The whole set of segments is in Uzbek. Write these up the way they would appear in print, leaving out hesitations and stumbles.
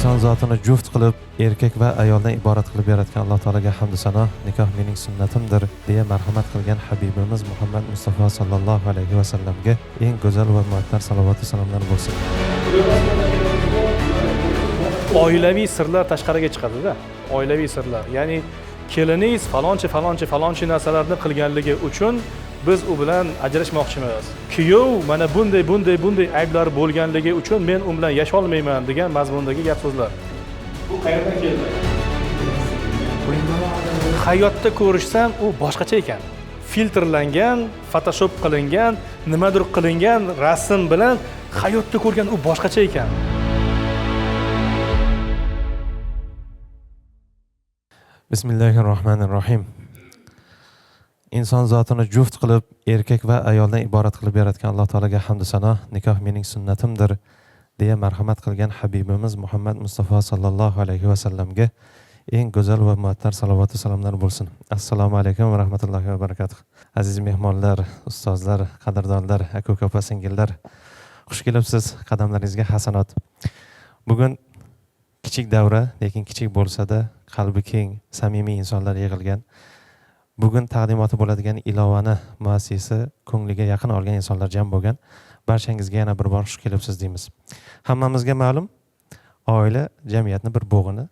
inson zotini juft qilib, erkak va ayoldan iborat qilib yaratgan Alloh taolaga hamd sano, nikoh mening sunnatimdir deya marhamat qilgan Habibimiz Muhammad Mustafa sallallohu alayhi va sallamga eng go'zal va muattar salovat va salomlar bo'lsin. Oilaviy sirlar tashqariga chiqadi-da. Oilaviy sirlar. Ya'ni keliniz falonchi narsalarni qilganligi uchun biz u bilan ajrashmoqchimiz. Kuyov mana bunday ayblari bo'lganligi uchun men u bilan yasholmayman degan mazmundagi gap so'zlar. Bu qayerdan keldi? Hayotda ko'rishsam u boshqacha ekan. Filtrlangan, Photoshop qilingan, nimadir qilingan rasm bilan hayotda ko'rgan u boshqacha ekan. Bismillahirrohmanirrohim. Inson zotini juft qilib, erkak va ayoldan iborat qilib yaratgan Alloh taolaga hamd sano, nikoh mening sunnatimdir deya marhamat qilgan Habibimiz Muhammad Mustafa sallallohu alayhi va sallamga eng go'zal va muattar salovat va salomlar bo'lsin. Assalomu alaykum va rahmatullohi va barakatuh. Aziz mehmonlar, ustozlar, qadrdonlar, aka-uka opa-singillar, xush kelibsiz. Qadamlaringizga hasanat. Bugun kichik davra, lekin kichik bo'lsa-da qalbi keng, samimiy insonlar yig'ilgan. Bugun taqdimoti bo'ladigan ilovani muassisi ko'ngliga yaqin olgan insonlar jam bo'lgan. Barchangizga yana bir bor xush kelibsiz deymiz. Hammamizga ma'lum, oila jamiyatni bir bo'g'ini.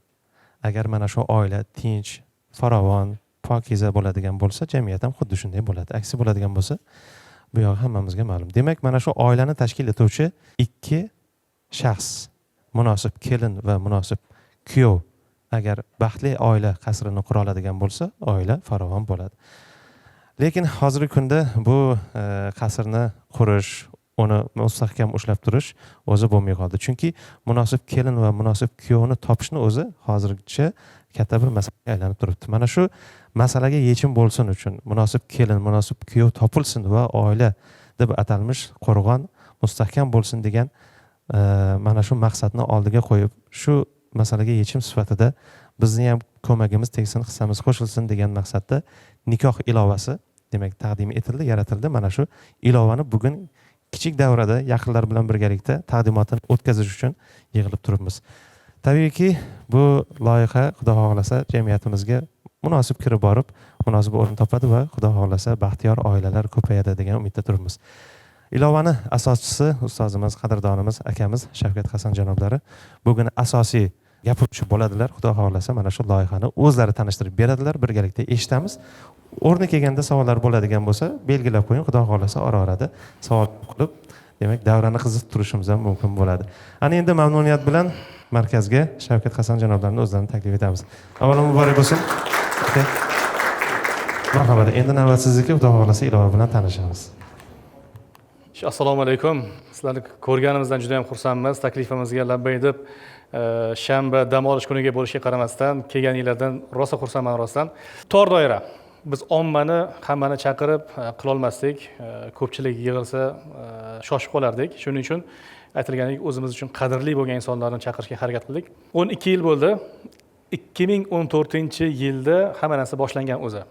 Agar mana shu oila tinch, farovon, pokiza bo'ladigan bo'lsa, jamiyat ham xuddi shunday bo'ladi. Aksi bo'ladigan bo'lsa, bu yo'q hammamizga ma'lum. Demak, mana shu oilani tashkil etuvchi ikki shaxs, munosib kelin va munosib kuyov agar baxtli oila qasrini qura oladigan bo'lsa, oila farovon bo'ladi. Lekin hozirgi kunda bu qasrni qurish, uni mustahkam ushlab turish o'zi bo'lmay qoldi. Chunki munosib kelin va munosib kuyovni topishni o'zi hozirgacha katta bir masalaga aylanib turibdi. Mana shu masalaga yechim bo'lsin uchun munosib kelin, munosib kuyov topilsin va oila deb atalmish qo'rg'on mustahkam bo'lsin degan mana shu maqsadni oldiga qo'yib, shu masalaga yechim sifatida bizni ham ko'magimiz tegsin, hissamiz qo'shilsin degan maqsadda nikoh ilovasi demak taqdim etildi, yaratildi. Mana shu ilovani bugun kichik davrada yaqinlar bilan birgalikda taqdimotini o'tkazish uchun yig'ilib turibmiz. Tabiiyki, bu loyiha Xudo xohlasa jamiyatimizga munosib kirib borib, munosib o'rin topadi va Xudo xohlasa baxtiyor oilalar ko'payadi degan umidda turibmiz. Ilovani asoschisi ustozimiz, qadrdonimiz, akamiz Shavkat Hasan janoblari bugun asosiy gapiruvchi bo'ladilar. Xudo xohlasa mana shu loyihani o'zlari tanishtirib beradilar, birgalikda eshitamiz. O'rni kelganda savollar bo'ladigan bo'lsa, belgilab qo'ying. Xudo xohlasa ora-orada savol qilib, demak, davrani qizitib turishimiz ham mumkin bo'ladi. Ana endi mamnuniyat bilan markazga Shavkat Hasan janoblarini o'zlarini taklif etamiz. Avvalo muborak bo'lsin. Marhamat. Endi navbat sizniki. Xudo xohlasa ilova bilan tanishamiz. Assalomu alaykum. Sizlarni ko'rganimizdan juda ham xursandmiz. Taklifimizga labbay deb shanba dam olish kuniga bo'lishiga qaramasdan kelganinglardan rosa xursandman rostdan. Tor doira. Biz ommani hammani chaqirib qila olmasdik. Ko'pchilik yig'ilsa shoshib qolardik. Shuning uchun aytilganidek o'zimiz uchun qadrli bo'lgan insonlarni chaqirishga harakat qildik. 12 yil bo'ldi. 2014-yilda hamma narsa boshlangan o'zi.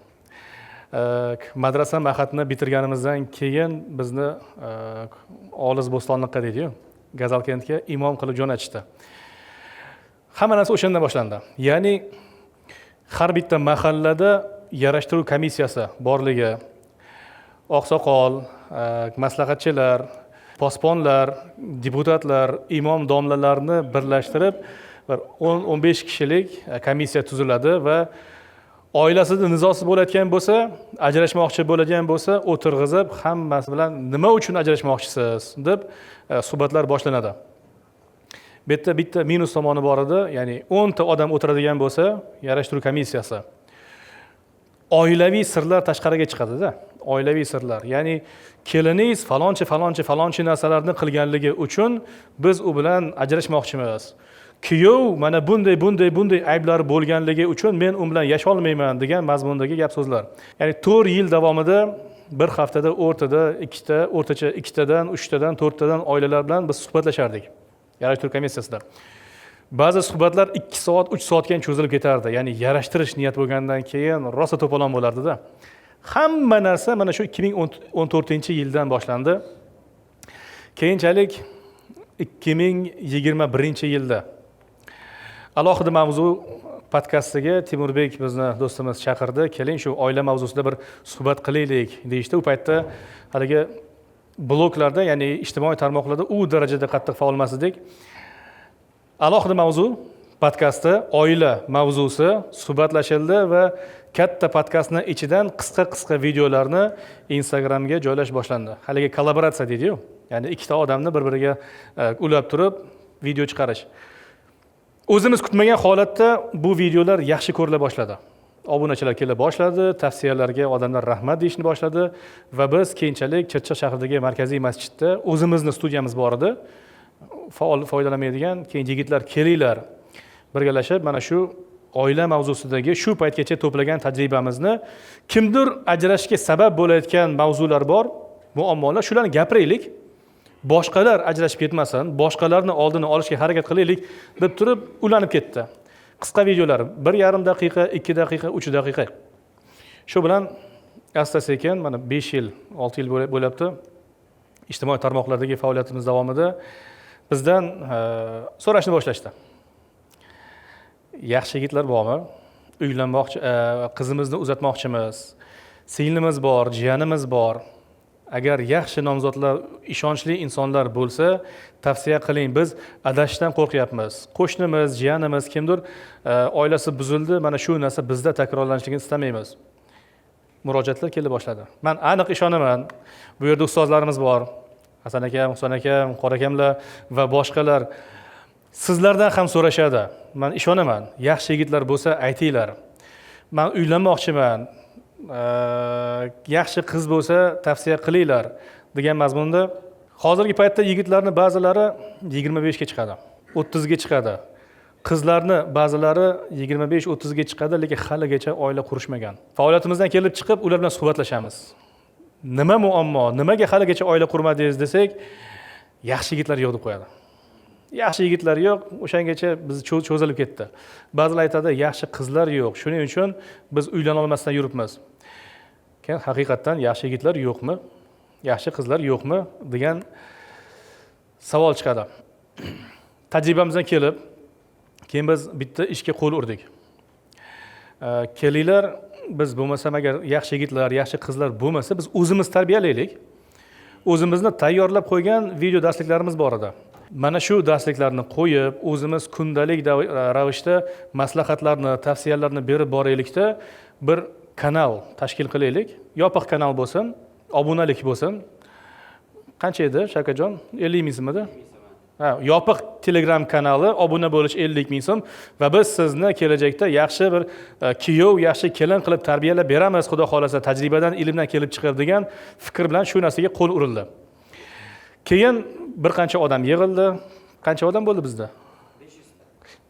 Madrasa ma'hadni bitirganimizdan keyin bizni Olis Bo'stonliqqa deydi-yu, Gazalkentga imom qilib jo'natishdi. Hamma narsa o'shandan boshlandi. Ya'ni har bitta mahallada yarashtiruv komissiyasi borligi, oqsoqol, maslahatchilar, posponlar, deputatlar, imom domlalarni birlashtirib bir 10-15 kishilik komissiya tuziladi va oilasida nizosi bo'layotgan bo'lsa, ajrashmoqchi bo'ladigan bo'lsa, o'tirg'izib, hammasi bilan nima uchun ajrashmoqchisiz deb suhbatlar boshlanadi. Bitta minus tomoni bor edi, ya'ni 10 ta odam o'tiradigan bo'lsa, yarashtiruv komissiyasi. Oilaviy sirlar tashqariga chiqadi-da. Oilaviy sirlar. Ya'ni keliniz falonchi narsalarni qilganligi uchun biz u bilan ajrashmoqchimiz. Kuyov mana bunday ayblari bo'lganligi uchun men u bilan yasholmayman degan mazmundagi gap so'zlar. Ya'ni 4 yil davomida bir haftada o'rtacha 2 tadan, 3 tadan, 4 tadan oilalar bilan biz suhbatlashardik. Yarashtiruv komissiyasida. Ba'zi suhbatlar 2 soat, 3 soatga cho'zilib ketardi. Ya'ni yarashtirish niyat bo'lgandan keyin rosa to'polon bo'lardi-da. Hamma narsa mana shu 2014-yildan boshlandi. Keyinchalik 2021-yilda Alohida mavzu podkastiga Timurbek bizni do'stimiz chaqirdi. Keling shu oila mavzusida bir suhbat qilaylik deyishdi. U paytda haligi bloglarda, ya'ni ijtimoiy tarmoqlarda u darajada qattiq faol emas edik. Alohida mavzu podkastda oila mavzusi suhbatlashildi va katta podkastning ichidan qisqa videolarni Instagramga joylash boshlandi. Haligi kollaboratsiya deydi-yu. Ya'ni ikkita odamni bir-biriga ulab turib video chiqarish. O'zimiz kutmagan holatda bu videolar yaxshi ko'rila boshladi. Obunachilar kela boshladi, tavsiyalarga odamlar rahmat deyishni boshladi va biz keyinchalik Chirchiq shahridagi markaziy masjidda o'zimizni studiyamiz bor edi. Faol foydalanmaydigan, keyin yigitlar kelinglar, birgalashib mana shu oila mavzusidagi shu paytgacha to'plagan tajribamizni, kimdir ajrashishga sabab bo'layotgan mavzular bor, muammolar, shularni gapiraylik. Boshqalar ajrashib ketmasin, boshqalarning oldini olishga harakat qilaylik deb turib ulanib ketdi. Qisqa videolar 1,5 daqiqa, 2 daqiqa, 3 daqiqa. Shu bilan asta-sekin mana 5 yil, 6 yil bo'lyapti. Ijtimoiy tarmoqlardagi faoliyatimiz davomida bizdan so'rashni boshlashdi. Yaxshi yigitlar bormi? Uylanmoqchi, qizimizni uzatmoqchimiz. Singlimiz bor, jiyanimiz bor. Agar yaxshi nomzodlar, ishonchli insonlar bo'lsa, tavsiya qiling. Biz adashishdan qo'rqyapmiz. Qo'shnimiz, jiyanimiz, kimdir oilasi buzildi, mana shu narsa bizda takrorlanishini istamaymiz. Murojaatlar kela boshladi. Men aniq ishonaman. Bu yerda ustozlarimiz bor. Hasan akam, Husan akam, Qora akamlar va boshqalar sizlardan ham so'rashadi. Men ishonaman. Yaxshi yigitlar bo'lsa, aytinglar. Men uylanmoqchiman. Yaxshi qiz bo'lsa tavsiya qilinglar degan mazmunda. Hozirgi paytda yigitlarning ba'zilari 25 ga chiqadi, 30 ga chiqadi. Qizlarni ba'zilari 25-30 ga chiqadi, lekin haligacha oila qurishmagan. Faoliyatimizdan kelib chiqib ular bilan suhbatlashamiz. Nima muammo, nimaga haligacha oila qurmadingiz desak, yaxshi yigitlar yo'q deb qo'yadi. Yaxshi yigitlar yo'q, o'shangacha biz cho'zilib ketdi. Ba'zilar aytadi, yaxshi qizlar yo'q, shuning uchun biz uylana olmasdan yuribmiz. Keyin haqiqatan yaxshi yigitlar yo'qmi? Yaxshi qizlar yo'qmi degan savol chiqadi. Tajribamizdan kelib, keyin biz bitta ishga qo'l urdik. Kelinglar, biz bo'lmasam agar yaxshi yigitlar, yaxshi qizlar bo'lmasa, biz o'zimiz tarbiyalaylik. O'zimizni tayyorlab qo'ygan video darsliklarimiz bor edi. Mana shu darsliklarni qo'yib, o'zimiz kundalik ravishda maslahatlarni, tavsiyalarni berib boraylikda bir kanal tashkil qilaylik. Yopiq kanal bo'lsin, obunalik bo'lsin. Qancha edi, Shakajon? 50 ming so'm edi? Ha, yopiq Telegram kanali, obuna bo'lish 50 ming so'm va biz sizni kelajakda yaxshi bir kuyov, yaxshi kelin qilib tarbiyalab beramiz, xudo xolasa, tajribadan, ilmdan kelib chiqib degan fikr bilan shu narsaga qo'l urildi. Keyin bir qancha odam yig'ildi. Qancha odam bo'ldi bizda?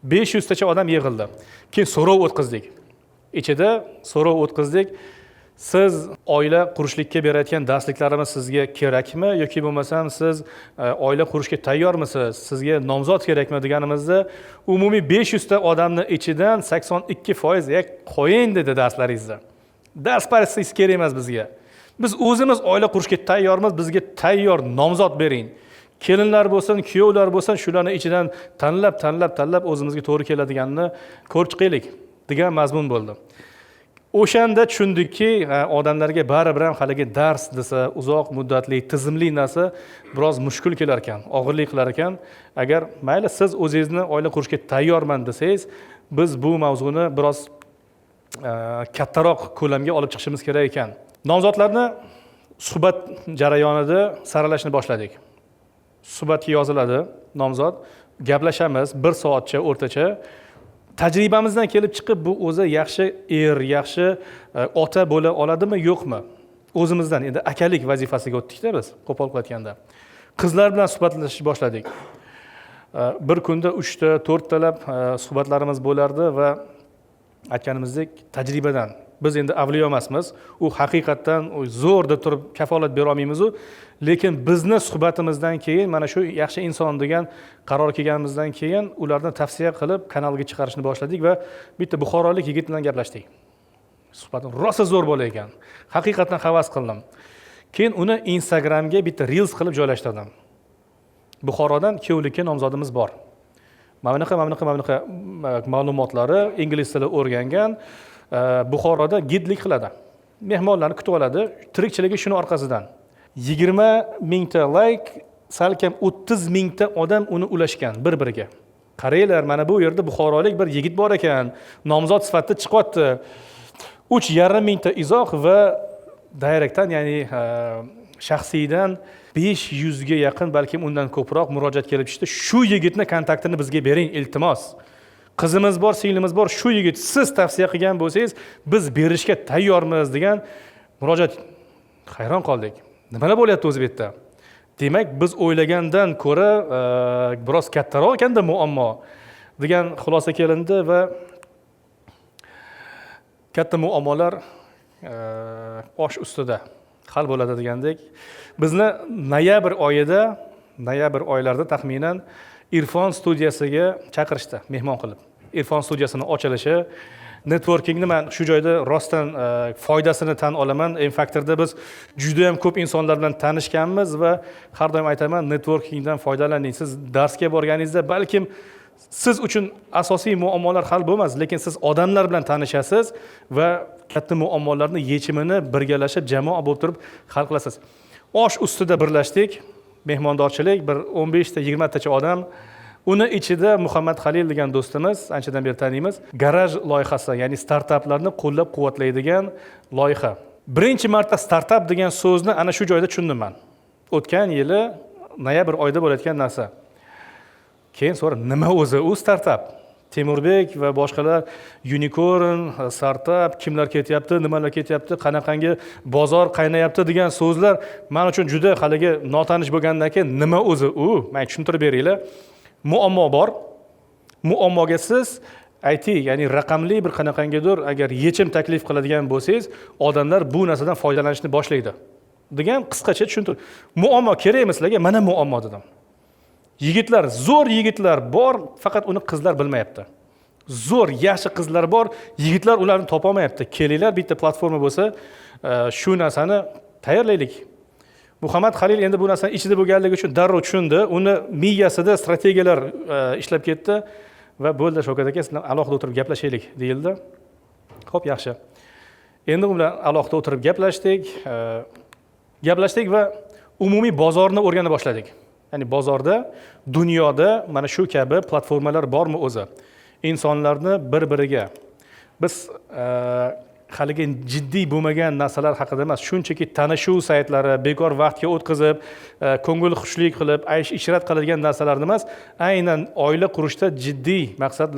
500 tacha odam yig'ildi. Keyin so'rov o'tkazdik. Ichida so'rov o'tkazdik. Siz oila qurishlikka berayotgan darsliklarimiz sizga kerakmi yoki bo'lmasam siz oila qurishga tayyormisiz? Sizga nomzod kerakmi deganimizda umumiy 500 ta odamning ichidan 82% qo'ying dedi darslaringizni. Dars parasiz kerak emas bizga. Biz o'zimiz oila qurishga tayyormiz, bizga tayyor nomzod bering. Kelinlar bo'lsin, kuyovlar bo'lsin, shularning ichidan tanlab o'zimizga to'g'ri keladiganini ko'rib chiqaylik degan mazmun bo'ldi. O'shanda tushundikki, odamlarga baribir ham haligi dars desa, uzoq muddatli, tizimli narsa biroz mushkul kelar ekan, og'irlik qilar ekan. Agar mayli siz o'zingizni oila qurishga tayyorman desangiz, biz bu mavzuni biroz kattaroq ko'lamga olib chiqishimiz kerak ekan. Nomzodlarni suhbat jarayonida saralashni boshladik. Suhbatga yoziladi nomzod, gaplashamiz 1 soatcha o'rtacha. Tajribamizdan kelib chiqib bu o'zi yaxshi yaxshi ota bo'la oladimi, yo'qmi? O'zimizdan endi akalik vazifasiga o'tdik-da biz, qo'pol qilayotganda. Qizlar bilan suhbatlashishni boshladik. Bir kunda 3 ta, 4 talab suhbatlarimiz bo'lardi va aytganimizdek tajribadan biz endi avliyo emasmiz. U haqiqatan zo'r deb turib kafolat bera olmaymiz, lekin bizni suhbatimizdan keyin mana shu yaxshi inson degan qaror kelganimizdan keyin ularni tavsiya qilib kanalga chiqarishni boshladik va bitta buxorolik yigit bilan gaplashdik. Suhbatim rosa zo'r bo'lar ekan. Haqiqatan havas qildim. Keyin uni Instagramga bitta reels qilib joylashtirdim. Buxorodan kuyovlikka nomzodimiz bor. mana bunaqa ma'lumotlari ingliz tili o'rgangan, Buxoroda gidlik qiladi. Mehmonlarni kutib oladi. Tirikchiligi shuni orqasidan. 20 mingta like, salkam 30 mingta odam uni ulashgan bir-biriga. Qaranglar, mana bu yerda buxorolik bir yigit bor ekan, nomzod sifatida chiqyapti. 3,5 mingta izoh va direktdan, ya'ni shaxsiydan 500 ga yaqin, balkim undan ko'proq murojaat kelib tushdi. Shu yigitni kontaktini bizga bering, iltimos. Qizimiz bor, singlimiz bor, shu yigit siz tavsiya qilgan bo'lsangiz, biz berishga tayyormiz degan murojaat. Hayron qoldik. Nimalar bo'lyapti o'zi bu yerda? Demak, biz o'ylagandan ko'ra biroz kattaroq ekanda muammo degan xulosa kelindi va katta muammolar osh ustida hal bo'ladi degandek. Bizni noyabr oylarida taxminan Irfon studiyasiga chaqirishdi, mehmon qilib. Irfon studiyasini ochilishi, networkingni men shu joyda rostdan foydasini tan olaman. M-Factorda biz juda ham ko'p insonlar bilan tanishganmiz va har doim aytaman, networkingdan foydalaning. Siz darsga borganingizda balkim siz uchun asosiy muammolar hal bo'lmas, lekin siz odamlar bilan tanishasiz va katta muammolarni yechimini birgalashib jamoa bo'lib turib hal qilasiz. Osh ustida birlashdik, mehmondorchilik, bir 15 ta 20 tacha odam. Uni ichida Muhammad Halil degan do'stimiz, anchadan beri taniymiz, garaj loyihasi, ya'ni startaplarni qo'llab-quvvatlaydigan loyiha. Birinchi marta startap degan so'zni ana shu joyda tushundim men. O'tgan yili noyabr oyida bo'layotgan narsa. Keyin so'ra, nima o'zi u startap? Temurbek va boshqalar unicorn, startup, kimlar ketyapti, nimalar ketyapti, qanaqangi bozor qaynayapti degan so'zlar men uchun juda haligi notanish bo'lgandan keyin nima o'zi u? Men tushuntirib beringlar. Muammo bor. Muammoga siz IT, ya'ni raqamli bir qanaqangidir agar yechim taklif qiladigan bo'lsangiz, odamlar bu narsadan foydalanishni boshlaydi. Degan qisqacha tushuntir. Muammo kerakmi sizlarga? Mana muammo dedim. Yigitlar, zo'r yigitlar bor, faqat uni qizlar bilmayapti. Zo'r, yaxshi qizlar bor, yigitlar ularni topa olmayapti. Kelinglar, bitta platforma bo'lsa, shu narsani tayyorlaylik. Muhammad Halil endi bu narsani ichida bo'lganligi uchun darrov tushundi. Uni miyasida strategiyalar ishlab ketdi va bo'ldi, Shavkat aka, sizlar alohida o'tirib gaplashaylik deyildi. Xo'p, yaxshi. Endi u bilan alohida o'tirib gaplashdik va umumiy bozorni o'rgana boshladik. Ya'ni bozorda, dunyoda mana shu kabi platformalar bormi o'zi? Insonlarni bir-biriga biz haligi jiddiy bo'lmagan narsalar haqida emas, shunchaki tanishuv saytlari, bekor vaqtga o'tkazib, ko'ngil xushlik qilib, aysh-ishrat qiladigan narsalarni emas, aynan oila qurishda jiddiy maqsad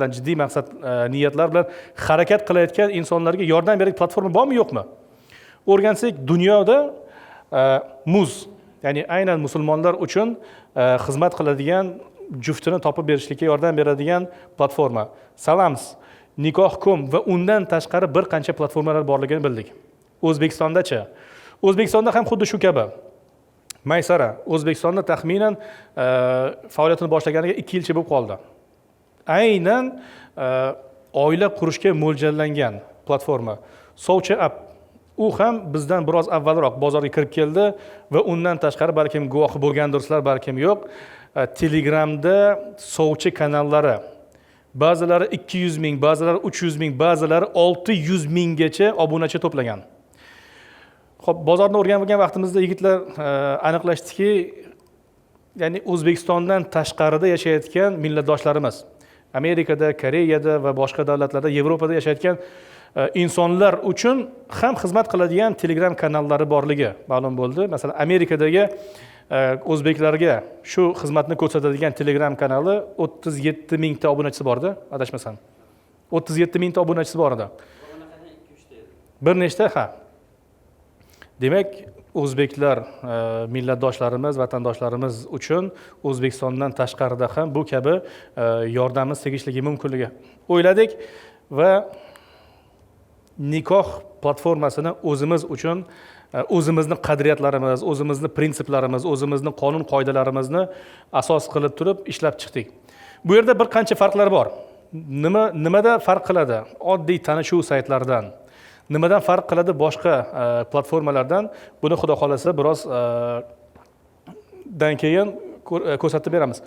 niyatlar bilan harakat qilayotgan insonlarga yordam beradigan platforma bormi, yo'qmi? O'rgansak, dunyoda muz, ya'ni aynan musulmonlar uchun xizmat qiladigan, juftini topib berishlikka yordam beradigan platforma Salams, Nikoh.com va undan tashqari bir qancha platformalar borligini bildik. O'zbekistondacha. O'zbekistonda ham xuddi shu kabi. Maysara, O'zbekistonda taxminan faoliyatini boshlaganiga 2 yilcha bo'lib qoldi. Aynan oila qurishga mo'ljallangan platforma. Sovchi app. U ham bizdan biroz avvalroq bozorga kirib keldi va undan tashqari balkim guvohi bo'lgandirsizlar, balkim yo'q. Telegramda sovchi kanallari, ba'zilari 200 ming, ba'zilari 300 ming, ba'zilari 600 minggacha obunachi to'plagan. Xo'p, bozorni o'rgangan vaqtimizda yigitlar aniqlashdiki, ya'ni O'zbekistondan tashqarida yashayotgan millatdoshlarimiz, Amerikada, Koreyada va boshqa davlatlarda, Yevropada yashayotgan insonlar uchun ham xizmat qiladigan Telegram kanallari borligi ma'lum bo'ldi. Masalan, Amerikadagi o'zbeklarga shu xizmatni ko'rsatadigan Telegram kanali 37 mingta obunachisi bor edi, adashmasam. 37 mingta obunachisi bor edi. Bir nechta, ha. Demak, o'zbeklar millatdoshlarimiz, vatandoshlarimiz uchun O'zbekistondan tashqarida ham bu kabi yordamimiz tegishligi mumkinligi o'yladik va Nikoh platformasini o'zimiz uchun o'zimizni qadriyatlarimiz, o'zimizni prinsiplarimiz, o'zimizni qonun qoidalarimizni asos qilib turib ishlab chiqdik. Bu yerda bir qancha farqlar bor. Nimada farq qiladi oddiy tanishuv saytlaridan? Nimadan farq qiladi boshqa platformalardan? Buni xudo xolasa biroz dan keyin ko'rsatib beramiz.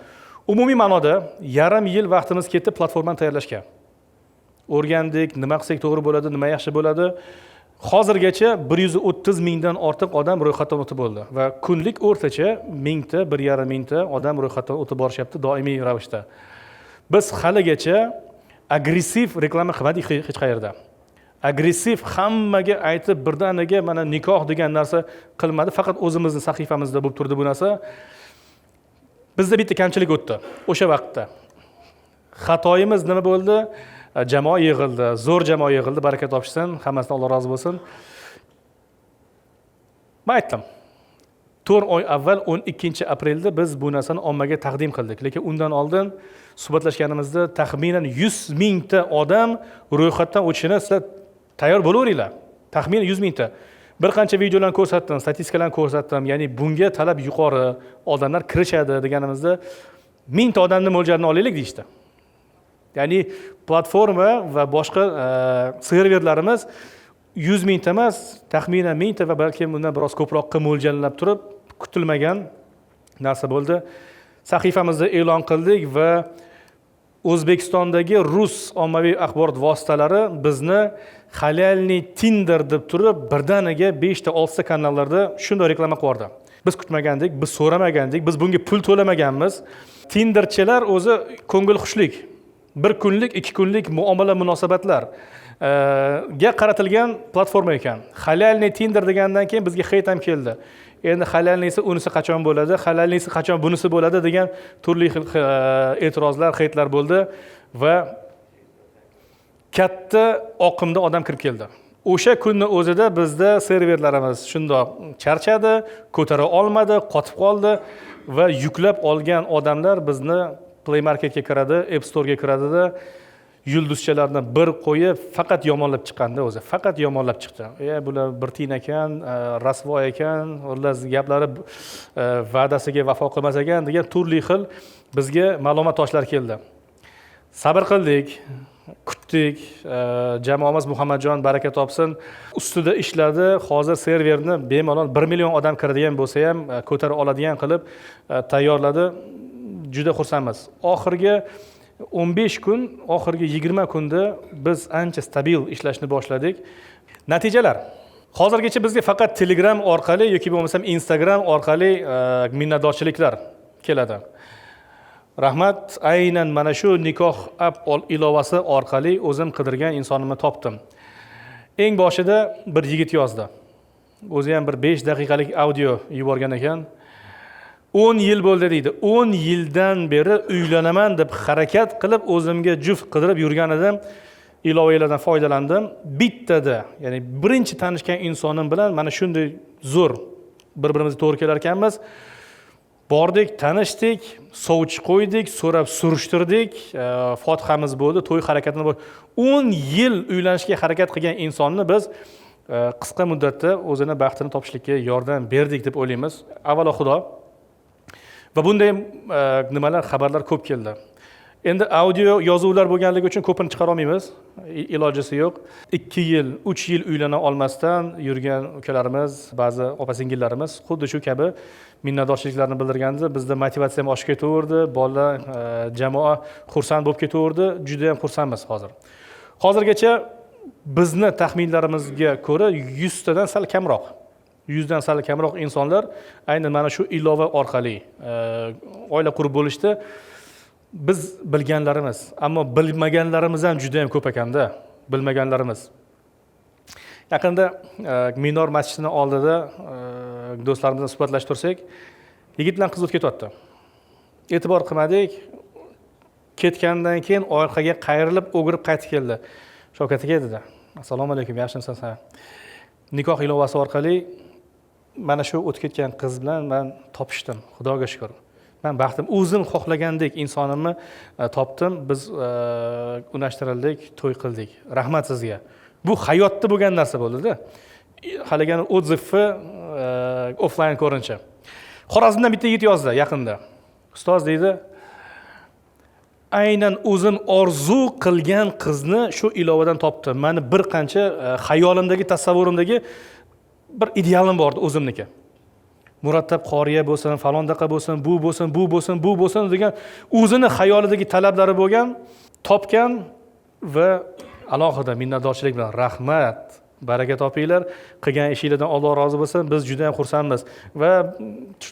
Umumiy ma'noda yarim yil vaqtimiz ketdi platformani tayyorlashga. O'rgandik, nima qilsak to'g'ri bo'ladi, nima yaxshi bo'ladi. Hozirgacha 130 mingdan ortiq odam ro'yxatdan o'tib bo'ldi va kunlik o'rtacha 1000 ta, 1,5 mingta odam ro'yxatdan o'tib borishyapti doimiy ravishda. Biz haligacha agressiv reklama qilmadik hech qayerda. Agressiv hammaga aytib birdaniga mana nikoh degan narsa qilmadi, faqat o'zimizning sahifamizda bo'lib turdi bu narsa. Bizda bitta kamchilik o'tdi o'sha vaqtda. Xatoyimiz nima bo'ldi? Jamoa yig'ildi, zo'r jamoa yig'ildi, baraka topishsin, hammasidan Alloh rozi bo'lsin. Men aytdim. 4 oy avval 12 aprelda biz bu narsani ommaga taqdim qildik, lekin undan oldin suhbatlashganimizda taxminan 100 mingta odam ro'yxatdan o'tishini sizlar tayyor bo'laveringlar. Taxminan 100 mingta. Bir qancha videolarni ko'rsatdim, statistikalarni ko'rsatdim. Ya'ni bunga talab yuqori, odamlar kirishadi deganimizda 1000 ta odamni mo'ljalini olaylik deyishdi. Ya'ni platforma va boshqa serverlarimiz 100 mingta emas, taxminan 1000 ta va balki bundan biroz ko'proqqa mo'ljallab turib, kutilmagan narsa bo'ldi. Sahifamizda e'lon qildik va O'zbekistondagi rus ommaviy axborot vositalari bizni halalniy Tinder deb turib, birdaniga 5 ta 6 ta kanallarda shunday reklama qildi. Biz kutmagandik, biz so'ramagandik, biz bunga pul to'lamaganmiz. Tinderchilar o'zi ko'ngilxushlik, bir kunlik, 2 kunlik muomala munosabatlar ga qaratilgan platforma ekan. Halalniy Tinder degandan keyin bizga heyt ham keldi. Endi halalniysi unisi qachon bo'ladi, halalniysi qachon bunisi bo'ladi degan turli xil e'tirozlar, heytlar bo'ldi va katta oqimda odam kirib keldi. O'sha kunning o'zida bizda serverlarimiz shundoq charchadi, ko'tara olmadi, qotib qoldi va yuklab olgan odamlar bizni Play Marketga kiradi, App Store'ga kiradida yulduzchalarni bir qo'yib faqat yomonlab chiqqanda o'zi, faqat yomonlab chiqdi. Bular bir tiyin ekan, rasvo ekan, ular gaplari va'dasiga vafo qilmas ekan degan turli xil bizga ma'lumot toshlar keldi. Sabr qildik, kutdik. Jamoamiz Muhammadjon baraka topsin, ustida ishladi. Hozir serverni bemalol 1 million odam kiradigan bo'lsa ham ko'tara oladigan qilib tayyorladi. Juda xursandmiz. Oxirgi 15 kun, oxirgi 20 kunda biz ancha stabil ishlashni boshladik. Natijalar. Hozirgacha bizga faqat Telegram orqali yoki bo'lmasam Instagram orqali minnatdorchiliklar keladi. Rahmat, aynan mana shu nikoh app ilovasi orqali o'zim qidirgan insonimni topdim. Eng boshida bir yigit yozdi. O'zi ham bir 5 daqiqalik audio yuborgan ekan. 10 yil bo'ldi deydi. 10 yildan beri uylanaman deb harakat qilib o'zimga juft qidirib yurgan edim. Ilovalardan foydalandim. Bittada, ya'ni birinchi tanishgan insonim bilan mana shunday zo'r bir-birimizga to'g'ri kelar ekanmiz. Bordik, tanishdik, sovchi qo'ydik, so'rab surishtirdik, fotihamiz bo'ldi, to'y harakatini bo'ldi. 10 yil uylanishga harakat qilgan insonni biz qisqa muddatda o'zini baxtini topishlikka yordam berdik deb o'ylaymiz. Avvalo Xudo. Va bunday nimalar, xabarlar ko'p keldi. Endi audio yozuvlar bo'lganligi uchun ko'pini chiqara olmaymiz. Ilojisi yo'q. 2 yil, 3 yil uylana olmasdan yurgan ukalarimiz, ba'zi opa-singillarimiz xuddi shu kabi minnatdorchiliklarni bildirganda bizda motivatsiya ham oshib ketaverdi, bolalar, jamoa xursand bo'lib ketaverdi. Juda ham xursandmiz hozir. Hozirgacha bizni taxminlarimizga ko'ra 100 tadan sal kamroq 100 dan sal kamroq insonlar aynan mana shu ilova orqali oila qurib bo'lishdi. Biz bilganlarimiz, ammo bilmaganlarimiz ham juda ham ko'p ekanda, bilmaganlarimiz. Yaqinda Minor masjidining oldida do'stlarimiz bilan suhbatlashib tursak, yigit bilan qiz o'tib ketyapti. E'tibor qilmadik. Ketgandan keyin orqaga qayrilib, o'girib qaytib keldi. Shavkat aka dedi: "Assalomu alaykum, yaxshimisiz?" Nikoh ilovasi orqali mana shu o'tib ketgan qiz bilan men topishdim. Xudoga shukr. Men baxtim, o'zim xohlagandek insonimni topdim. Biz unashtirildik, to'y qildik. Rahmat sizga. Bu hayotda bo'lgan narsa bo'ldi-da. Haligan odzivni offline ko'rincha. Xorazmdan bitta yigit yozdi yaqinda. Ustoz deydi, aynan o'zim orzu qilgan qizni shu ilovadan topdim. Meni bir qancha xayolimdagi, tasavvurimdagi bir idealim bor edi o'zimniki. murattab qoriya bo'lsin, falondaqa bo'lsin, bu bo'lsin, bu bo'lsin, bu bo'lsin degan o'zini xayolidagi talablari bo'lgan, topgan va alohida minnatdorchilik bilan rahmat, baraka topinglar, qilgan ishinglardan Alloh rozi bo'lsin, biz juda ham xursandmiz va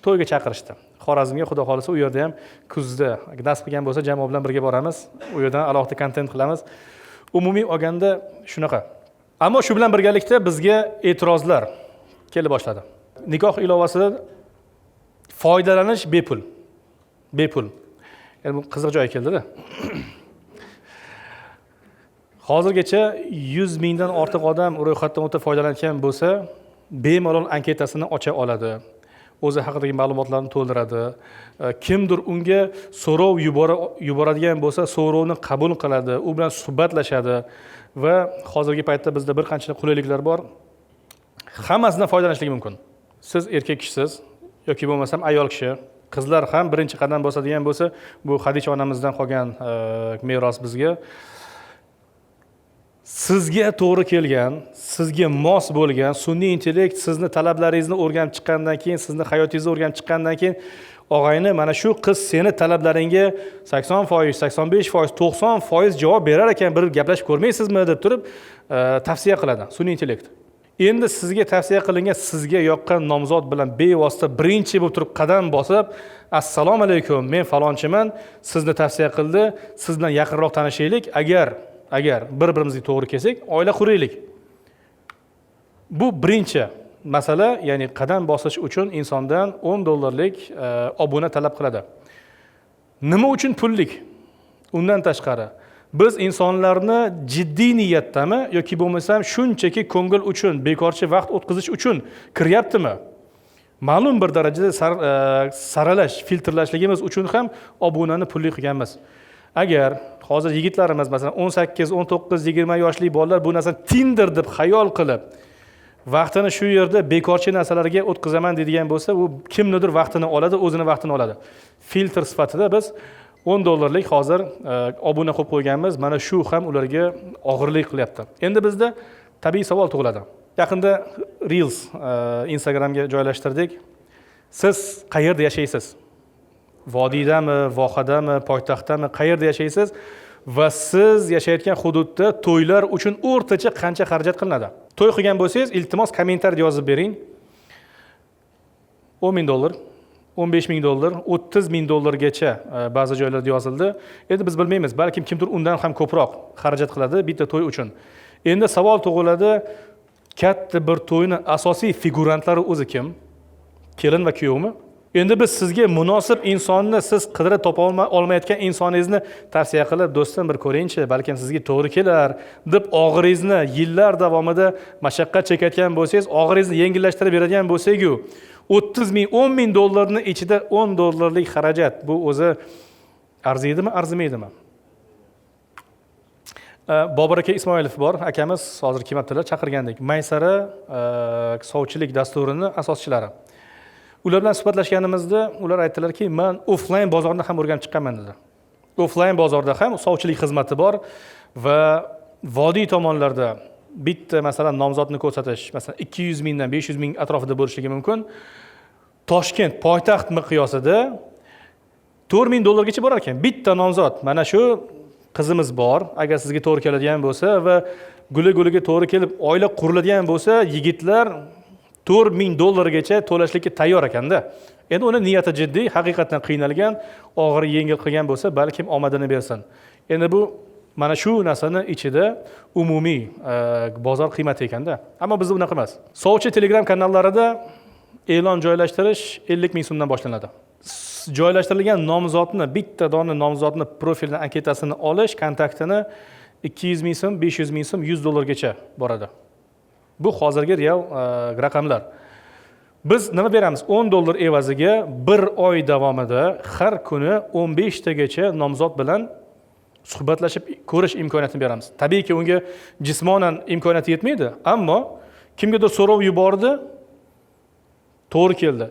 to'yga chaqirishdi. Xorazmga xudo xolisa u yerda ham kuzda nasib qilgan bo'lsa jamoa bilan birga boramiz. U yerdan alohida kontent qilamiz. Umumiy olganda shunaqa. Ammo shu bilan birgalikda bizga e'tirozlar kela boshladi. Nikoh ilovasidan foydalanish bepul. Bepul. Endi bu qiziq joyga keldi-da. Hozirgacha 100 mingdan ortiq odam ro'yxatdan o'tib foydalangan bo'lsa, bemalol anketasini ocha oladi. O'zi haqidagi ma'lumotlarni to'ldiradi. Kimdir unga so'rov yuboradigan bo'lsa, so'rovni qabul qiladi, u bilan suhbatlashadi va hozirgi paytda bizda bir qancha qulayliklar bor. Hammasidan foydalanishlik mumkin. Siz erkak kishisiz yoki bo'lmasam ayol kishi, qizlar ham birinchi qadam bosadigan bo'lsa, bu Xadicha onamizdan qolgan meros bizga. Sizga to'g'ri kelgan, sizga mos bo'lgan sun'iy intellekt sizni talablaringizni o'rganib chiqqandan keyin, sizni hayotingizni o'rganib chiqqandan keyin, og'ayni, mana shu qiz seni talablaringga 80%, 85%, 90% javob berar ekan, bir gaplashib ko'rmaysizmi deb turib tavsiya qiladi sun'iy intellekt. Endi sizga tavsiya qilingan, sizga yoqqan nomzod bilan bevosita birinchi bo'lib turib qadam bosib, assalomu alaykum, men falonchiman, sizni tavsiya qildi, siz bilan yaqinroq tanishaylik, agar bir-birimizga to'g'ri kelsak, oila quraylik. Bu birinchi masala, ya'ni qadam bosish uchun insondan $10 obuna talab qiladi. Nima uchun pullik? Undan tashqari, biz insonlarni jiddiy niyatdami yoki bo'lmasam shunchaki ko'ngil uchun, bekorchi vaqt o'tkazish uchun kiryaptimi? Ma'lum bir darajada saralash, filtrlashligimiz uchun ham obunani pulli qilganmiz. Agar hozir yigitlarimiz masalan 18, 19, 20 yoshli bolalar bu narsani Tinder deb xayol qilib, vaqtini shu yerda bekorchi narsalarga o'tkazaman deydigan bo'lsa, u kimnidir vaqtini oladi, o'zini vaqtini oladi. Filtr sifatida biz $10 hozir obuna qo'yib qo'yganmiz. Mana shu ham ularga og'irlik qilyapti. Endi bizda tabiiy savol tug'iladi. Yaqinda Reels Instagramga joylashtirdik. Siz qayerda yashaysiz? Vodiydami, vohadami, poytaxtdami, qayerda yashaysiz va siz yashayotgan hududda to'ylar uchun o'rtacha qancha xarajat qilinadi? To'y qilgan bo'lsangiz, iltimos kommentariyada yozib bering. $10,000, $15,000, $30,000gacha ba'zi joylarda yozildi. Endi biz bilmaymiz, balkim kimdir undan ham ko'proq xarajat qiladi bitta to'y uchun. Endi savol tug'iladi, katta bir to'yning asosiy figurantlari o'zi kim? Kelin va kuyovmi? Endi biz sizga munosib insonni, siz qidirib topa olmayotgan insoningizni tavsiya qilib, do'stim bir ko'ringchi, balkim sizga to'g'ri kelar deb og'iringizni yillar davomida mashaqqat chekayotgan bo'lsangiz, og'iringizni yengillashtirib beradigan bo'lsak-ku, 30 ming, 10 ming dollarning ichida $10 xarajat, bu o'zi arziydimi, arzimaydimi? Bobur aka Ismoilov bor, akamiz hozir kelmabdilar, chaqirgandik. Maysara sovchilik dasturining asoschilari. Ular bilan suhbatlashganimizda ular aytdilarki, men offline bozorni ham o'rganib chiqqanman dedi. Offline bozorda ham sovchilik xizmati bor va vodiy tomonlarda bitta masalan nomzodni ko'rsatish, masalan 200 mingdan 500 ming atrofida bo'lishligi mumkin. Toshkent poytaxt miqyosida $4,000 gacha borar ekan. Bitta nomzod. Mana shu qizimiz bor, agar sizga to'g'ri keladigan bo'lsa va guli-guliga to'g'ri kelib oila quriladigan bo'lsa, yigitlar $4,000 gacha to'lashlikka tayyor ekanda. Endi uni niyati jiddiy, haqiqatan qiynalgan, og'ir yengil qilgan bo'lsa, balkim omadini bersin. Endi bu mana shu narsani ichida umumiy bozor qiymati ekanda. Ammo bizda unaqa emas. Sovchi Telegram kanallarida e'lon joylashtirish 50 ming so'mdan boshlanadi. Joylashtirilgan nomzodni, bitta dona nomzodni profilining anketasini olish, kontaktini 200 ming so'm, 500 ming so'm, $100 gacha boradi. Bu hozirgi real raqamlar. Biz nima beramiz? $10 evaziga bir oy davomida har kuni 15 tagacha nomzod bilan suhbatlashib ko'rish imkoniyatini beramiz. Tabiiyki unga jismonan imkoniyati yetmaydi, ammo kimgadir so'rov yubordi, to'g'ri keldi.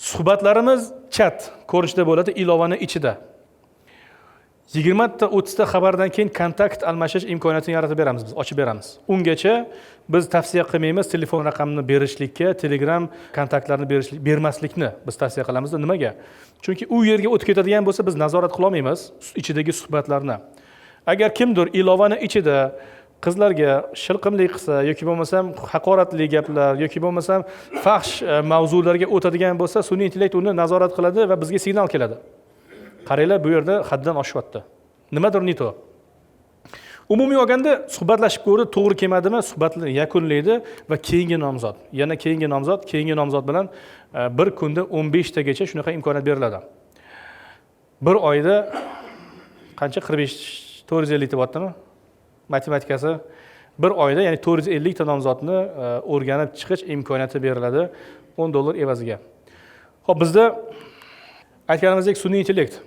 Suhbatlarimiz chat ko'rinishda bo'ladi, ilovaning ichida. 20 ta 30 ta xabardan keyin kontakt almashish imkoniyatini yaratib beramiz, biz ochib beramiz. Ungacha biz tavsiya qilmaymiz telefon raqamini berishlikka, Telegram kontaktlarni bermaslikni biz tavsiya qilamiz. Nimaga? Chunki u yerga o'tib ketadigan bo'lsa, biz nazorat qila olmaymiz ichidagi suhbatlarni. Agar kimdir ilovani ichida qizlarga shilqimlik qilsa yoki bo'lmasam haqoratli gaplar yoki bo'lmasam fahsh mavzularga o'tadigan bo'lsa, sun'iy intellekt uni nazorat qiladi va bizga signal keladi. Qaranglar, bu yerda haddan oshyapti. Nimadir nito. Umumiy olganda suhbatlashib ko'rib, to'g'ri kelmadimi, suhbatni yakunlaydi va keyingi nomzod, yana keyingi nomzod bilan bir kunda 15 tagacha shunaqa imkoniyat beriladi. Bir oyda qancha 45 450 ta bo'ldimi? Matematikasi bir oyda, ya'ni 450 ta nomzodni o'rganib chiqish imkoniyati beriladi $10 evaziga. Xo'p, bizda aytganimizdek sun'iy intellekt.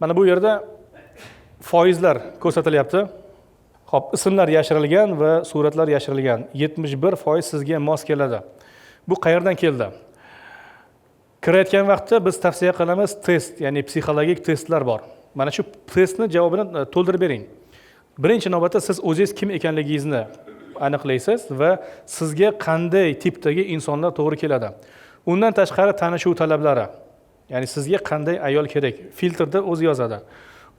Mana bu yerda foizlar ko'rsatilyapti. Xo'p, ismlar yashirilgan va suratlar yashirilgan. 71% sizga mos keladi. Bu qayerdan keldi? Kirayotgan vaqtda biz tavsiya qilamiz test, ya'ni psixologik testlar bor. Mana shu testni javobini to'ldirib bering. Birinchi navbatda siz o'zingiz kim ekanligingizni aniqlaysiz va sizga qanday tipdagi insonlar to'g'ri keladi. Undan tashqari tanishuv talablari, ya'ni sizga qanday ayol kerak, filtrda o'zi yozadi.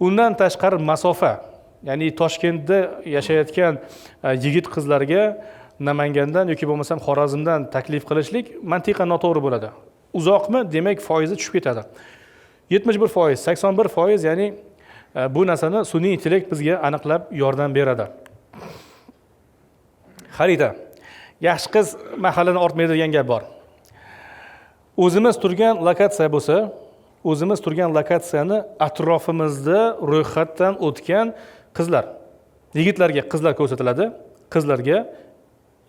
Undan tashqari masofa, ya'ni Toshkentda yashayotgan yigit qizlarga Namangandan yoki bo'lmasam Xorazmdan taklif qilishlik mantiqan noto'g'ri bo'ladi. Uzoqmi, demak foizi tushib ketadi. 71%, 81%, ya'ni bu narsani sun'iy intellekt bizga aniqlab yordam beradi. Xarita. Yaxshi qiz mahallini ortmaydi degan gap bor. O'zimiz turgan lokatsiya bo'lsa, o'zimiz turgan lokatsiyani atrofimizda ro'yxatdan o'tgan qizlar, yigitlarga qizlar ko'rsatiladi, qizlarga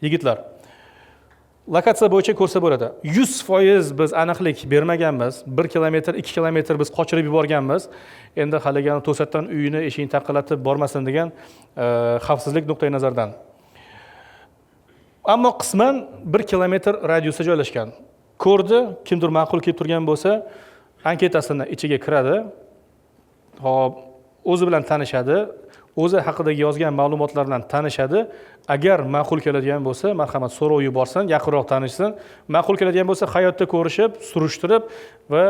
yigitlar. Lokatsiya bo'yicha ko'rsa bo'ladi. 100% biz aniqlik bermaganmiz, 1 kilometr, 2 kilometr biz qochirib yuborganmiz. Endi haligan to'satdan uyini eshigini taqillatib bormasin degan xavfsizlik nuqtai nazaridan. Ammo qisman 1 kilometr radiusda joylashgan. Ko'rdi, kimdir ma'qul kelib turgan bo'lsa, anketasini ichiga kiradi. Hop, o'zi bilan tanishadi, o'zi haqidagi yozgan ma'lumotlar bilan tanishadi. Agar ma'qul keladigan bo'lsa, marhamat so'rov yuborsin, yaqinroq tanishsin. Ma'qul keladigan bo'lsa, hayotda ko'rishib, surishtirib va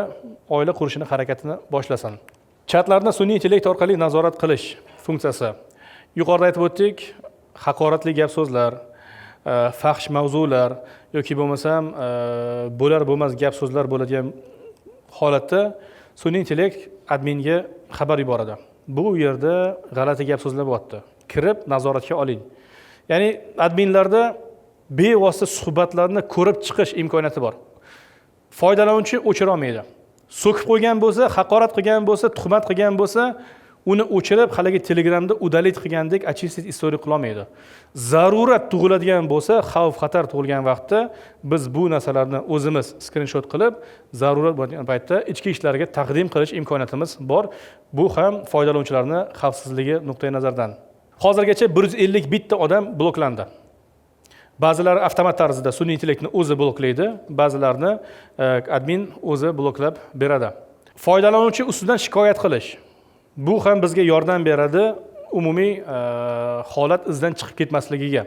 oila qurishini harakatini boshlasin. Chatlarni sun'iy intellekt orqali nazorat qilish funksiyasi. Yuqorida aytib o'tdik, haqoratli gap so'zlar, fahsh mavzular yoki bo'lmasam bo'lar bo'lmas gap so'zlar bo'ladigan holatda sun'iy intellekt adminga xabar yuboradi. Bu yerda g'alati gap so'zlar bo'lyapti. Kirib nazoratga oling. Ya'ni adminlarda bevosita suhbatlarni ko'rib chiqish imkoniyati bor. Foydalanuvchi o'chira olmaydi. So'kib qo'ygan bo'lsa, haqorat qilgan bo'lsa, tuhmat qilgan bo'lsa, uni o'chirib haligi Telegramda udalit qilgandek очистить история qila olmaydi. Zarurat tug'iladigan bo'lsa, xavf-xatar tug'ilgan vaqtda biz bu narsalarni o'zimiz skrinshot qilib, zarurat bo'lgan paytda ichki ishlarga taqdim qilish imkoniyatimiz bor. Bu ham foydalanuvchilarning xavfsizligi nuqtai nazaridan. Hozirgacha 150 bitta odam bloklandi. Ba'zilari avtomat tarzida sun'iy intellektni o'zi bloklaydi, ba'zilarini admin o'zi bloklab beradi. Foydalanuvchi ustidan shikoyat qilish. Bu ham bizga yordam beradi umumiy holat izdan chiqib ketmasligiga.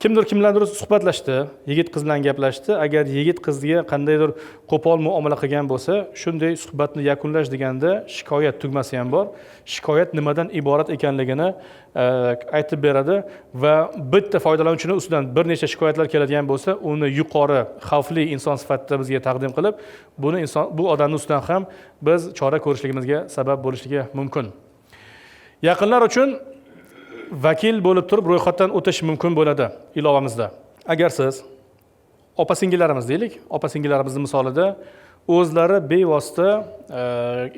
Kimdir kimlardir suhbatlashdi, yigit qiz bilan gaplashdi. Agar yigit qizga qandaydir qo'pol muomala qilgan bo'lsa, shunday suhbatni yakunlash deganda shikoyat tugmasi ham bor. Shikoyat nimadan iborat ekanligini aytib beradi va bitta foydalanuvchining ustidan bir nechta shikoyatlar keladigan bo'lsa, uni yuqori xavfli inson sifatida bizga taqdim qilib, bu odamning ustidan ham biz chora ko'rishligimizga sabab bo'lishligi mumkin. Yaqinlar uchun vakil bo'lib turib ro'yxatdan o'tish mumkin bo'ladi ilovamizda. Agar siz opa-singillarimiz deylik, opa-singillarimizni misolida o'zlari bevosita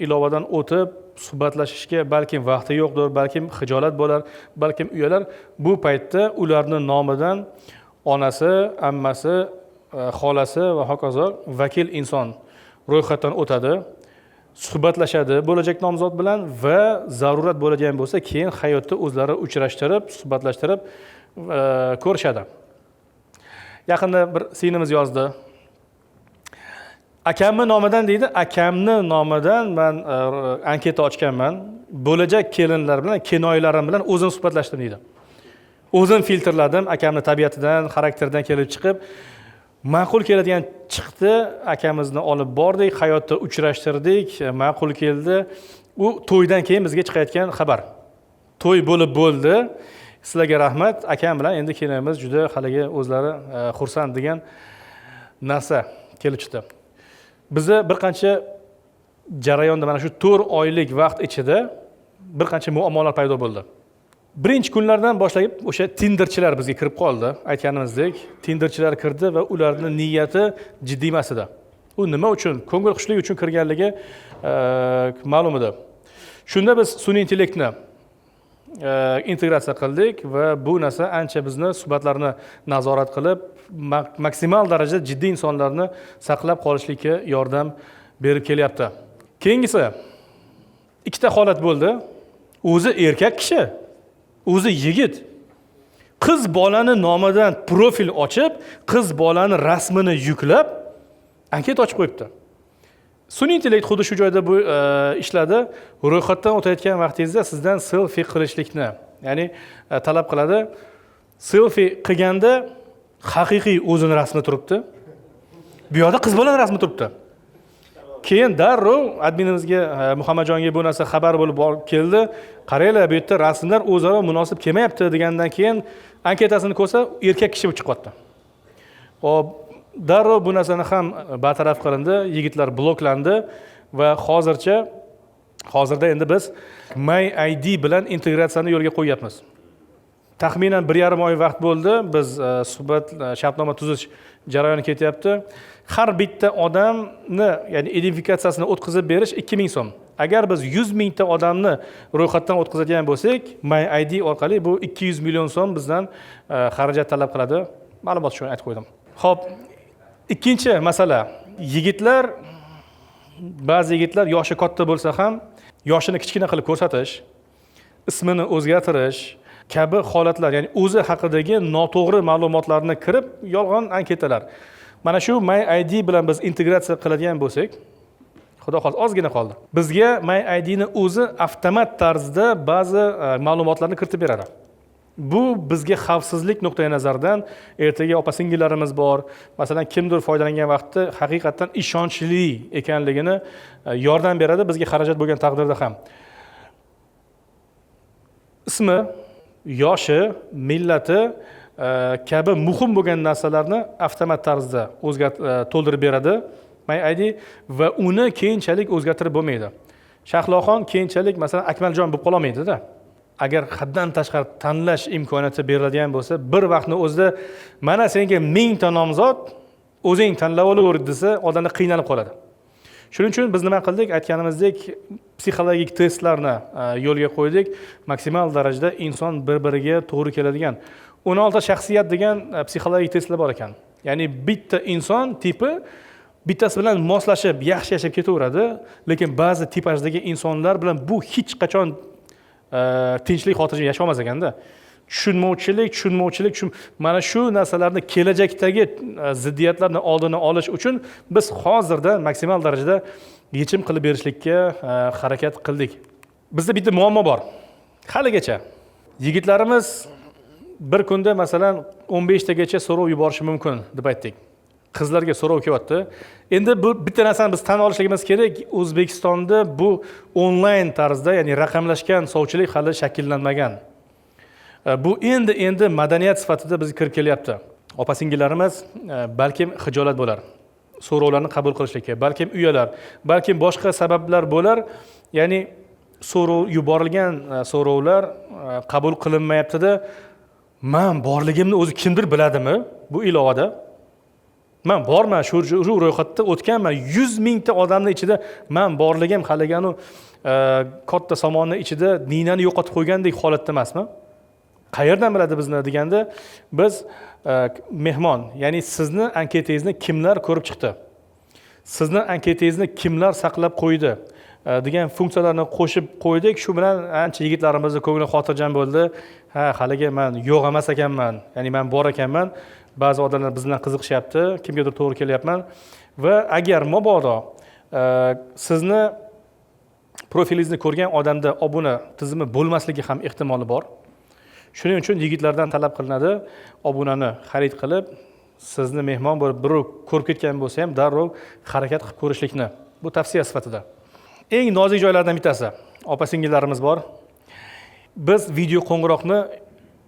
ilovadan o'tib suhbatlashishga balkim vaqti yo'qdir, balkim xijolat bo'lar, balkim uyalar. Bu paytda ularning nomidan onasi, ammasi, xolasi va hokazo vakil inson ro'yxatdan o'tadi. Suhbatlashadi bo'lajak nomzod bilan va zarurat bo'ladigan bo'lsa, keyin hayotda o'zlari uchrashtirib, suhbatlashtirib ko'rishadi. Yaqinda bir singlimiz yozdi. Akamni nomidan deydi, akamni nomidan men anketa ochganman. Bo'lajak kelinlar bilan, kinoyalarim bilan o'zim suhbatlashdim deydi. O'zim filtrladim, akamni tabiatidan, xarakteridan kelib chiqib, ma'qul keladigan chiqdi, akamizni olib bordik, hayotda uchrashtirdik, ma'qul keldi. U to'ydan keyin bizga chiqayotgan xabar. To'y bo'lib bo'ldi. Sizlarga rahmat. Akam bilan endi kelinimiz juda haligi o'zlari xursand degan narsa kelib chiqdi. Bizni bir qancha jarayonda mana shu 4 oylik vaqt ichida bir qancha muammolar paydo bo'ldi. Birinchi kunlardan boshlab o'sha tinderchilar bizga kirib qoldi. Aytganimizdek, tinderchilar kirdi va ularning niyati jiddiy emas edi. U nima uchun? Ko'ngil xushlik uchun kirganligi ma'lum edi. Shunda biz sun'iy intellektni integratsiya qildik va bu narsa ancha bizni suhbatlarni nazorat qilib, maksimal darajada jiddiy insonlarni saqlab qolishlikka yordam berib kelyapti. Keyingisi ikkita holat bo'ldi. O'zi erkak kishi, o'zi yigit qiz bolani nomidan profil ochib, qiz bolani rasmini yuklab anket ochib qo'yibdi. Sun'iy intellekt xuddi shu joyda bu ishladi. Ro'yxatdan o'tayotgan vaqtingizda sizdan selfie qilishlikni, ya'ni talab qiladi. Selfie qilganda haqiqiy o'zini rasmi turibdi. Bu yerda qiz bolaning rasmi turibdi. Keyin darrov adminimizga Muhammadjonga bu narsa xabar bo'lib keldi. Qaranglar, bu yerda rasmlar o'zaro munosib kelmayapti degandan keyin anketasini ko'rsa, erkak kishi bo'lib chiqyapti. Hop, darrov bu narsani ham bartaraf qilindi, yigitlar bloklandi va hozirda endi biz MyID bilan integratsiyani yo'lga qo'yyapmiz. Taxminan 1,5 oy vaqt bo'ldi. Biz suhbat, shartnoma tuzish jarayoni ketyapti. Har bitta odamni, ya'ni identifikatsiyasini o'tkazib berish 2000 so'm. Agar biz 100 mingta odamni ro'yxatdan o'tkazadigan bo'lsak, MyID orqali bu 200 million so'm bizdan xarajat talab qiladi. Ma'lumot shuni aytib qo'ydim. Xo'p, ikkinchi masala, yigitlar, ba'zi yigitlar yoshi katta bo'lsa ham yoshini kichkina qilib ko'rsatish, ismini o'zgartirish kabi holatlar, ya'ni o'zi haqidagi noto'g'ri ma'lumotlarni kirib yolg'on anketalar. Mana shu MyID bilan biz integratsiya qiladigan bo'lsak, xudo xohlasa ozgina qoldi. Bizga MyIDni o'zi avtomat tarzda ba'zi ma'lumotlarni kiritib beradi. Bu bizga xavfsizlik nuqtai nazaridan ertaga opa-singillarimiz bor. Masalan, kimdir foydalangan vaqtda haqiqatan ishonchli ekanligini yordam beradi bizga xarajat bo'lgan taqdirda ham. Ismi, yoshi, millati kabi muhim bo'lgan narsalarni avtomat tarzda to'ldirib beradi MyID va uni keyinchalik o'zgartirib bo'lmaydi. Shahloxon keyinchalik masalan Akmaljon bo'lib qolmaydi olmaydi-da. Agar haddan tashqari tanlash imkoniyati beriladigan bo'lsa, bir vaqtni o'zida mana senga 1000 ta nomzod o'zing tanlab olaver desa, odamlar qiynalib qoladi. Shuning uchun biz nima qildik? Aytganimizdek, psixologik testlarni yo'lga qo'ydik. Maksimal darajada inson bir-biriga to'g'ri keladigan 16 shaxsiyat degan psixologik testlar bor ekan. Ya'ni bitta inson tipi bittasi bilan moslashib, yaxshi yashab ketaveradi, lekin ba'zi tipajdagi insonlar bilan bu hech qachon tinchlik xotirjam yashamas ekanda. Tushunmovchilik, mana shu narsalarni kelajakdagi ziddiyatlarni oldini olish uchun biz hozirdan maksimal darajada yechim qilib berishlikka harakat qildik. Bizda bitta muammo bor. Haligacha yigitlarimiz bir kunda masalan 15 tagacha so'rov yuborishi mumkin deb aytdik. Qizlarga so'rov kelyapti. Endi bu bitta narsani biz tan olishligimiz kerak. O'zbekistonda bu onlayn tarzda, ya'ni raqamlashgan sovchilik hali shakllanmagan. Bu endi madaniyat sifatida bizga kirib kelyapti. Opa-singillarimiz balkim xijolat bo'lar. So'rovlarni qabul qilishlikka, balkim uyalar, balkim boshqa sabablar bo'lar. Ya'ni so'rov yuborilgan so'rovlar qabul qilinmayapti-da. Men borligimni o'zi kimdir biladimi? Bu ilovada men borman, shu ro'yxatda o'tganman. 100 mingta odamning ichida men borligim haliganu katta somonning ichida dinani yo'qotib qo'ygandek holatda emasmi? Qayerdan biladi bizni deganda, biz mehmon, ya'ni sizni anketangizni kimlar ko'rib chiqdi? Sizni anketangizni kimlar saqlab qo'ydi? Degan funksiyalarni qo'shib qo'ydik. Shu bilan ancha yigitlarimizni ko'ngli xotirjam bo'ldi. Ha, haliga men yo'q emas ekanman, ya'ni men bor ekanman. Ba'zi odamlar biz bilan qiziqishyapti, kimgadir to'g'ri kelyapman va agar mabodo sizni profilingizni ko'rgan odamda obuna tizimi bo'lmasligi ham ehtimoli bor. Shuning uchun yigitlardan talab qilinadi, obunani xarid qilib, sizni mehmon bo'lib birov ko'rib ketgan bo'lsa ham darrov harakat qilib ko'rishlikni. Bu tavsiya sifatida. Eng nozik joylardan bittasi, opa-singillarimiz bor. Biz video qo'ng'iroqni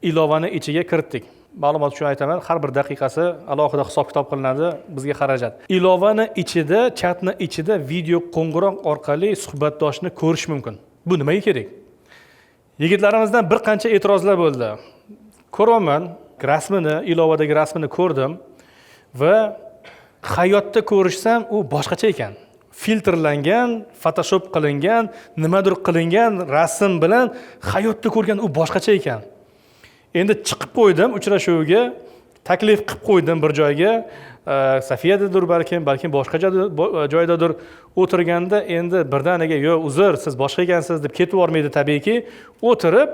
ilovani ichiga kiritdik. Ma'lumot uchun aytaman, har bir daqiqasi alohida hisob-kitob qilinadi, bizga xarajat. Ilovani ichida, chatni ichida video qo'ng'iroq orqali suhbatdoshni ko'rish mumkin. Bu nimaga kerak? Yigitlarimizdan bir qancha e'tirozlar bo'ldi. Ko'raman, rasmini, ilovadagi rasmini ko'rdim va hayotda ko'rishsam u boshqacha ekan. Filtrlangan, Photoshop qilingan, nimadir qilingan rasm bilan hayotda ko'rgan u boshqacha ekan. Endi chiqib qo'ydim uchrashuvga, taklif qilib qo'ydim bir joyga, Safiyadadir balkim boshqa joydadir o'tirganda endi birdaniga "Yo'q, uzr, siz boshqa ekansiz" deb ketib yormaydi tabiiyki. O'tirib,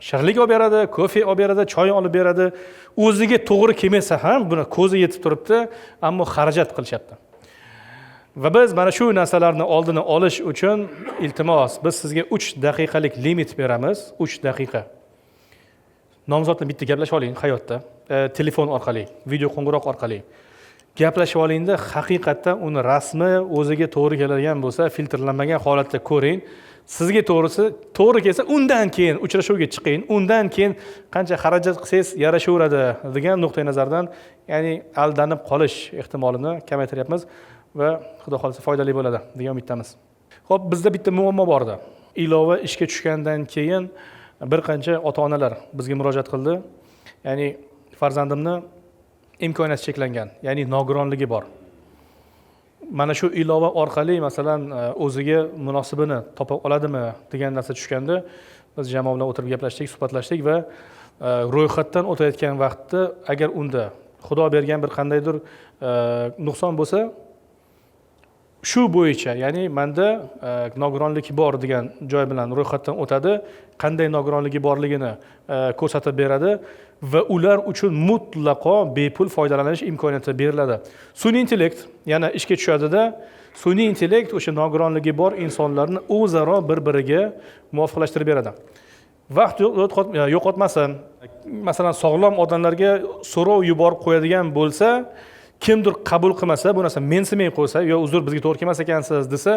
shirinlik olib beradi, kofe olib beradi, choy olib beradi. O'ziga to'g'ri kelmasa ham buni ko'zi yetib turibdi, ammo xarajat qilishyapti. Va biz mana shu narsalarni oldini olish uchun iltimos, biz sizga 3 daqiqalik limit beramiz, 3 daqiqa. Nomzodni bitta gaplashib oling hayotda, telefon orqali, video qo'ng'iroq orqali. Gaplashib olingda haqiqatdan uni rasmi o'ziga to'g'ri keladigan bo'lsa, filtrlanmagan holatda ko'ring. Sizga to'g'ri kelsa, undan keyin uchrashuvga chiqing. Undan keyin qancha xarajat qilsangiz yarashaveradi degan nuqtai nazardan, ya'ni aldanib qolish ehtimolini kamaytiryapmiz va xudo xolasa foydali bo'ladi degan umiddamiz. Xo'p, bizda bitta muammo bor edi. Ilova ishga tushgandan keyin bir qancha ota-onalar bizga murojaat qildi. Ya'ni farzandimni imkoniyati cheklangan, ya'ni nogironligi bor. Mana shu ilova orqali masalan o'ziga munosibini topa oladimi degan narsa tushganda biz jamoa bilan o'tirib gaplashdik, suhbatlashdik va ro'yxatdan o'tayotgan vaqtda agar unda Xudo bergan bir qandaydir nuqson bo'lsa, shu bo'yicha, ya'ni menda nogironligi bor degan joy bilan ro'yxatdan o'tadi, qanday nogironligi borligini ko'rsatib beradi va ular uchun mutlaqo bepul foydalanish imkoniyati beriladi. Sun'iy intellekt yana ishga tushadida, sun'iy intellekt o'sha nogironligi bor insonlarni o'zaro bir-biriga muvofiqlashtirib beradi. Vaqt yo'qotmasin. Masalan, sog'lom odamlarga so'rov yuborib qo'yadigan bo'lsa, kimdir qabul qilmasa, bu narsa mensimay qo'ysa, yo uzr bizga to'g'ri kelmas ekansiz desa,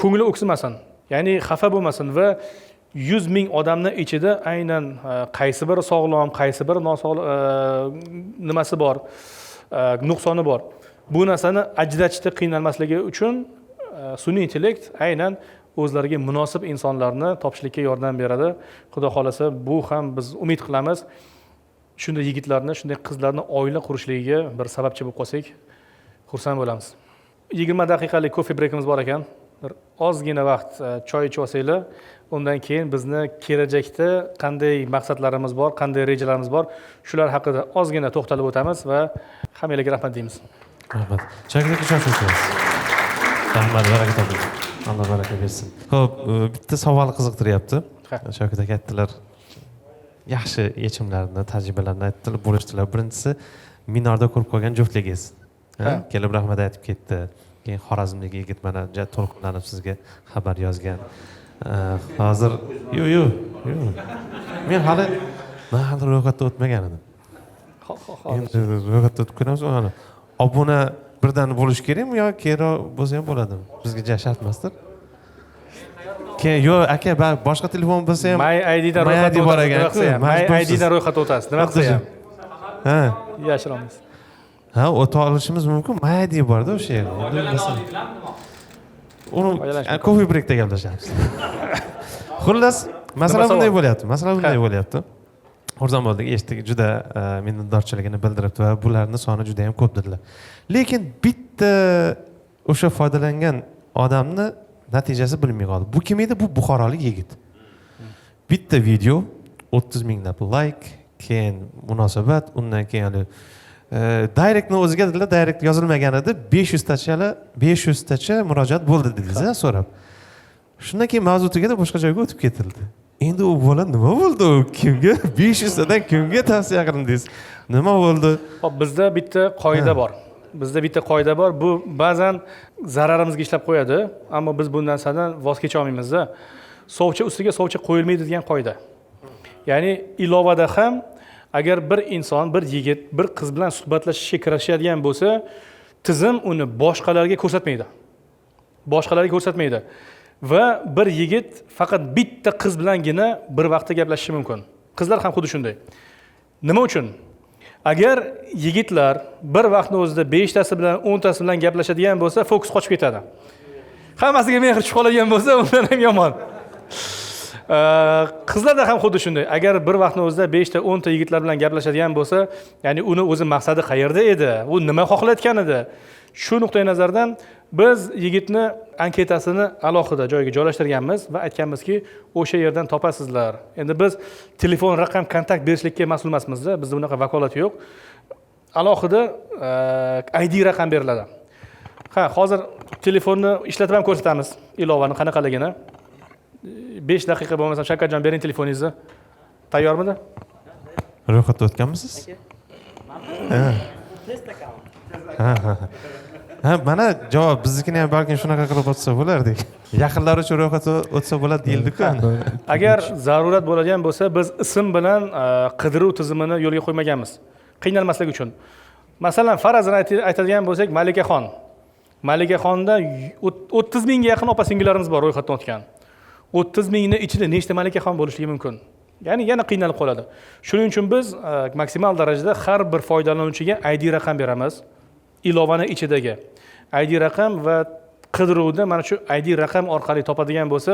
ko'ngli o'ksimasin. Ya'ni xafa bo'lmasin va 100 ming odamning ichida aynan qaysi biri sog'lom, qaysi biri nimasi bor, nuqsoni bor. Bu narsani ajratishda qiynalmasligi uchun sun'iy intellekt aynan o'zlariga munosib insonlarni topishlikka yordam beradi. Xudo xolasa bu ham biz umid qilamiz. Shunday yigitlarni, shunday qizlarni oila qurishligiga bir sababchi bo'lib qolsak, xursand bo'lamiz. 20 daqiqalik kofe breakimiz bor ekan. Bir ozgina vaqt choy ichib olsanglar, undan keyin bizni kelajakda qanday maqsadlarimiz bor, qanday rejalarimiz bor, shular haqida ozgina to'xtalib o'tamiz va hammalarga rahmat deymiz. Rahmat. Chaklik uchun shukr. Rahmat, baraka toping. Alloh baraka bersin. Xo'p, bitta savol qiziqtiryapti. Shavkat aka aytdilar, yaxshi yechimlarni, tajribalarni aytdilar, bo'lishdilar. Birinchisi, Minorda ko'rib qolgan juftligingiz. Kelib rahmat aytib ketdi. Keyin Xorazmlik yigit mana to'lqinlanib sizga xabar yozgan. Hozir yo'q. Men hali ro'yxatda o'tmagan edim. Endi ro'yxatda o'tib ko'ramiz. Obuna birdan bo'lish kerakmi yo keyinroq bo'lsa ham bo'ladimi? Bizga shart emasdir. Keyin yo'q aka, boshqa telefon bo'lsa ham My ID dan ro'yxatda bor ekan-ku. My ID dan ro'yxatda o'tasiz. Nima qilsa ham? Ha. Yashiramiz. Ha, o'ta olishimiz mumkin. My ID bor-da o'sha yerda. Uni kofe breakda gaplashamiz. Xullas, masala bunday bo'lyapti. Xursandboldek eshitdik, juda minnatdorchiligini bildiribdi va bularning soni juda ham ko'p dedilar. Lekin bitta o'sha foydalangan odamni natijasi bilmay qoldi. Bu kim edi? Bu buxorolik yigit. Bitta video 30 minglab like, keyin munosabat, undan keyin directni o'ziga dedilar, direct yozilmagan edi, 500 tacha murojaat bo'ldi dedingiz, so'rab. Shundan keyin mavzu tugadi, boshqa joyga o'tib ketildi. Endi u bola nima bo'ldi? Kimga 500 tadan kimga tavsiya qildingiz? Nima bo'ldi? Hop, bizda bitta qoida bor. bizda bitta qoida bor, bu ba'zan zararimizga ishlab qo'yadi, ammo biz bu narsadan voz kecha olmaymiz-da. Sovchi ustiga sovchi qo'yilmaydi degan qoida. Ya'ni ilovada ham agar bir inson, bir yigit, bir qiz bilan suhbatlashishga kirishadigan bo'lsa, tizim uni boshqalarga ko'rsatmaydi. Boshqalarga ko'rsatmaydi. Va bir yigit faqat bitta qiz bilangina bir vaqtda gaplashishi mumkin. Qizlar ham xuddi shunday. Nima uchun? Agar yigitlar bir vaqtning o'zida 5 tasi bilan 10 tasi bilan gaplashadigan bo'lsa, fokus qochib ketadi. Hammasiga mehr tushib qoladigan bo'lsa, undan ham yomon. Qizlarda ham xuddi shunday. Agar bir vaqtning o'zida 5 ta 10 ta yigitlar bilan gaplashadigan bo'lsa, ya'ni uni o'zi maqsadi qayerda edi? U nima xohlayotgan edi? Shu nuqtai nazardan biz yigitni anketasini alohida joyga joylashtirganmiz va aytganmizki, o'sha yerdan topasizlar. Endi biz telefon, raqam, kontakt berishlikka mas'ul emasmiz-da, bizda bunaqa vakolat yo'q. Alohida ID raqam beriladi. Ha, hozir telefonni ishlatib ham ko'rsatamiz, ilovani qanaqaligini. 5 daqiqa bo'lmasa, Shavkatjon bering telefoningizni. Tayyormidi? Ro'yxatda o'tganmisiz? Ha, mana javob biznikini ham balkim shunaqa qilib o'tsa bo'lardik. Yaqinlar uchun ro'yxatda o'tsa bo'ladi deyildi-ku. Agar zarurat bo'ladigan bo'lsa, biz ism bilan qidiruv tizimini yo'lga qo'ymaganmiz. Qiynalmaslik uchun. Masalan, farazan aytadigan bo'lsak, Malikaxon. Malikaxonda 30 mingga yaqin opa-singillarimiz bor ro'yxatdan o'tgan. 30 mingning ichida nechta Malikaxon bo'lishligi mumkin? Ya'ni yana qiynalib qoladi. Shuning uchun biz maksimal darajada har bir foydalanuvchiga ID raqam beramiz. Ilovani ichidagi ID raqam va qidiruvda mana shu ID raqam orqali topadigan bo'lsa,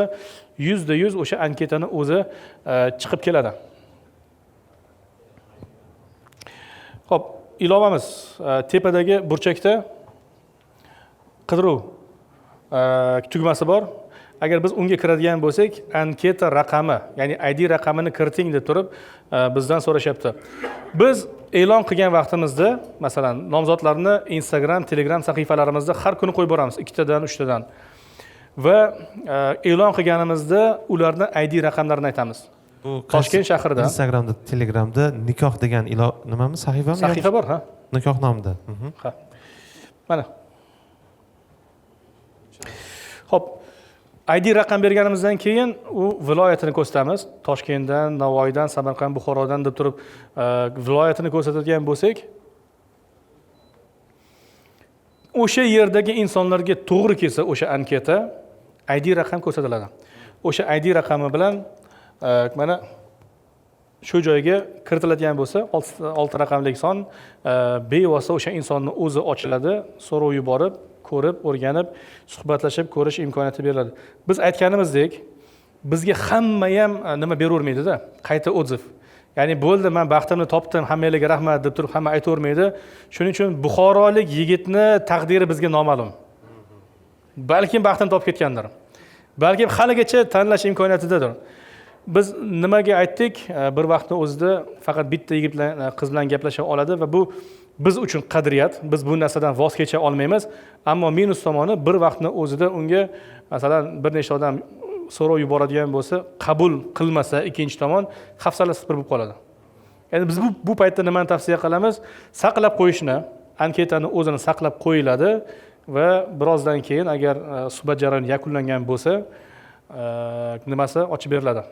100% o'sha anketani o'zi chiqib keladi. Xo'p, ilovamiz tepadagi burchakda qidiruv tugmasi bor. Agar biz unga kiradigan bo'lsak, anketa raqami, ya'ni ID raqamini kiriting deb turib bizdan so'rashyapti. Biz e'lon qilgan vaqtimizda, masalan, nomzodlarni Instagram, Telegram sahifalarimizda har kuni qo'yib boramiz, 2 tadan, 3 tadan. Va e'lon qilganimizda ularning ID raqamlarini aytamiz. Bu Toshkent shahrida, Instagramda, Telegramda nikoh degan nimami sahifami? sahifa bor, ha? Nikoh nomida. Ha. Mana. Xo'p, ID raqam berganimizdan keyin u viloyatini ko'rsatamiz. Toshkentdan, Navoiydan, Samarqand, Buxorodan deb turib viloyatini ko'rsatadigan bo'lsak, o'sha yerdagi insonlarga to'g'ri kelsa o'sha anketa ID raqam ko'rsatiladi. O'sha ID raqami bilan mana shu joyga kiritiladigan bo'lsa, 6 raqamli son bevosita o'sha insonning o'zi ochiladi, so'rov yuborib, ko'rib, o'rganib, suhbatlashib ko'rish imkoniyati beriladi. Biz aytganimizdek, bizga hamma ham nima beravermaydi-da, qayta o'dziv. Ya'ni bo'ldi, men baxtimni topdim, hammangizga rahmat deb turib hamma aytavermaydi. Shuning uchun buxorolik yigitni taqdiri bizga noma'lum. Balkim baxtini topib ketgandir. Balkim haligacha tanlash imkoniyatidadir. Biz nimaga aytdik? Bir vaqtning o'zida faqat bitta yigit bilan qiz bilan gaplasha oladi va bu biz uchun qadriyat. Biz bu narsadan voz kecha olmaymiz. Ammo minus tomoni bir vaqtning o'zida unga masalan bir nechta odam so'rov yuboradigan bo'lsa, qabul qilmasa ikkinchi tomon hafsala sifir bo'lib qoladi. Endi biz bu paytda nimani tavsiya qilamiz? Saqlab qo'yishni, anketani o'zini saqlab qo'yiladi va birozdan keyin agar suhbat jarayoni yakunlangan bo'lsa, nimasi ochib beriladi.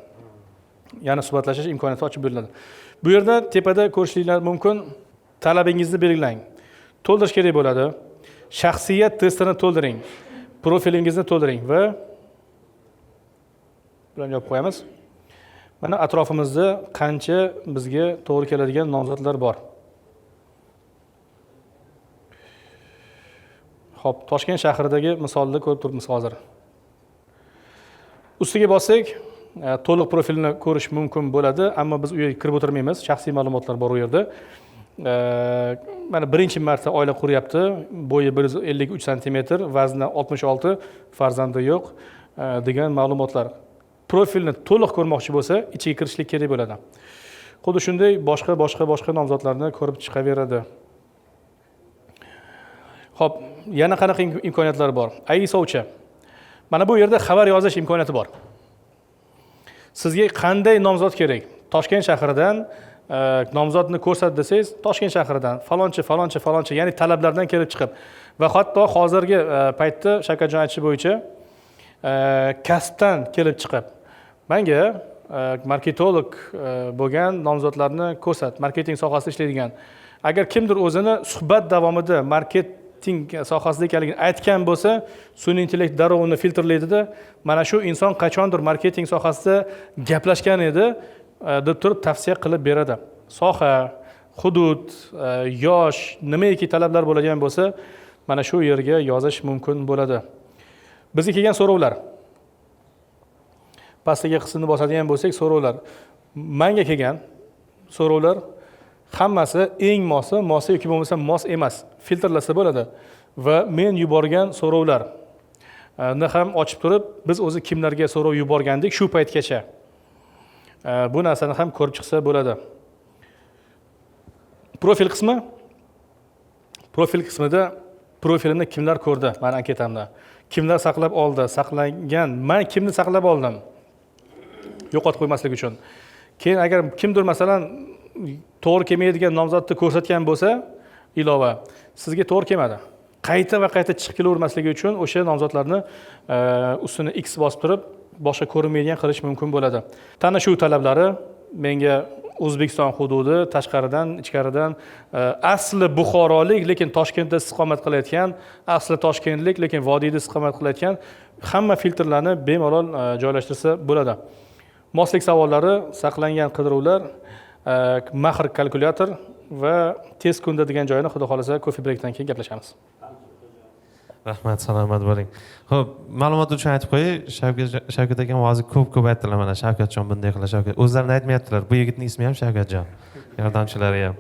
Ya'ni suhbatlashish imkoniyati ochib beriladi. Bu yerda tepada ko'rishinglar mumkin. Talabingizni belgilang. To'ldirish kerak bo'ladi. Shaxsiyat testini to'ldiring. Profilingizni to'ldiring va bilan yopib qo'yamiz. Mana atrofimizda qancha bizga to'g'ri keladigan nomzodlar bor. Xo'p, Toshkent shahridagi misolni ko'rib turibmiz hozir. Ustiga bossak, to'liq profilni ko'rish mumkin bo'ladi, ammo biz u yerga kirib o'tirmaymiz. Shaxsiy ma'lumotlar bor u yerda. Mana birinchi marta oila quryapti, bo'yi 153 cm, vazni 66, farzandi yo'q degan ma'lumotlar. Profilni to'liq ko'rmoqchi bo'lsa, ichiga kirishlik kerak bo'ladi. Xuddi shunday boshqa nomzodlarni ko'rib chiqaveradi. Xo'p, yana qanaqa imkoniyatlar bor? Sovchi. Mana bu yerda xabar yozish imkoniyati bor. Sizga qanday nomzod kerak? Toshkent shahridan nomzodni ko'rsat desangiz, Toshkent shahridan falonchi, ya'ni talablardan kelib chiqib va hatto hozirgi paytda Shavkatjon aytishi bo'yicha kasbdan kelib chiqib menga marketolog bo'lgan nomzodlarni ko'rsat, marketing sohasida ishlaydigan. Agar kimdir o'zini suhbat davomida marketing sohasida ekanligini aytgan bo'lsa, sun'iy intellekt darrov uni filtrlaydida, mana shu inson qachondir marketing sohasida gaplashgan edi deb turib tavsiya qilib beradi. Soha, hudud, yosh, nimaiki talablar bo'ladigan bo'lsa, mana shu yerga yozish mumkin bo'ladi. Bizga kelgan so'rovlar. Pastdagi qismni bosadigan bo'lsak, so'rovlar. Menga kelgan so'rovlar hammasi eng mosi yoki bo'lmasa mos emas, filtrlasa bo'ladi. Va men yuborgan so'rovlar ni ham ochib turib, biz o'zi kimlarga so'rov yuborgandik shu paytgacha. Bu narsani ham ko'rib chiqsa bo'ladi. Profil qismi. Profil qismida profilimni kimlar ko'rdi meni anketamda? Kimlar saqlab oldi? Saqlangan. Men kimni saqlab oldim? Yo'qotib qo'ymaslik uchun. Keyin agar kimdir masalan to'g'ri kelmaydigan nomzodni ko'rsatgan bo'lsa, ilova sizga to'g'ri kelmadi. Qayta va qayta chiqib kelavermasligi uchun o'sha nomzodlarni ustini X bosib turib, boshqa ko'rinmaydigan qilish mumkin bo'ladi. Tanishuv talablari menga O'zbekiston hududi, tashqaridan, ichkaridan asli buxorolik, lekin Toshkentda istiqomat qilayotgan, asli toshkentlik, lekin vodiyda istiqomat qilayotgan hamma filtrlarni bemalol joylashtirsa bo'ladi. Moslik savollari, saqlangan qidiruvlar, Mahr kalkulyator va tez kunda degan joyini xudo xolasa kofe breakdan keyin gaplashamiz. Rahmat, salomat bo'ling. Xo'p, ma'lumot uchun aytib qo'yay, Shavkat akam hozir ko'p aytdilar mana Shavkatjon bunday qiladi, Shavkat. O'zlarini aytmayaptilar. Bu yigitning ismi ham Shavkatjon. Yordamchilari ham.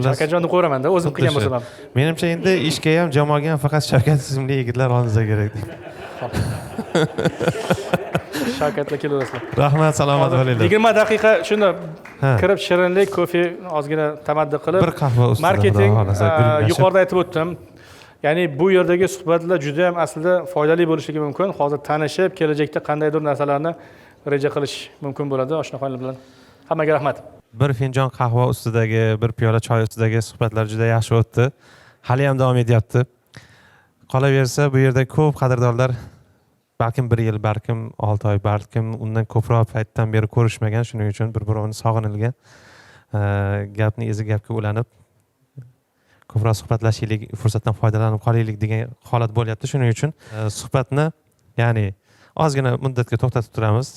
Shavkatjonni qo'yraman-da, o'zim qilgan bo'lsam ham. Menimcha endi ishga ham, jamoaga ham faqat Shavkat ismli yigitlar olinsa kerak. Shavkatlar kelaverasizlar. Rahmat, salomat bo'linglar. 20 daqiqa shuni kirib shirinlik, kofe ozgina tamaddi qilib, bir qahva ustida marketing yuqorida aytib o'tdim. Ya'ni bu yerdagi suhbatlar juda ham aslida foydali bo'lishligi mumkin. Hozir tanishib, kelajakda qandaydir narsalarni reja qilish mumkin bo'ladi oshnaxonlar bilan. Hammaga rahmat. Bir finjon qahva ustidagi, bir piyola choy ustidagi suhbatlar juda yaxshi o'tdi. Hali ham davom etyapti. Qolaversa, bu yerda ko'p qadrdonlar balkim 1 yil, balkim 6 oy, balkim undan ko'proq paytdan beri ko'rishmagan, shuning uchun bir-birini sog'inilgan, gapni izi gapga ulanib ko'proq suhbatlashaylik, fursatdan foydalanib qolaylik degan holat bo'lyapti. Shuning uchun suhbatni, ya'ni ozgina muddatga to'xtatib turamiz.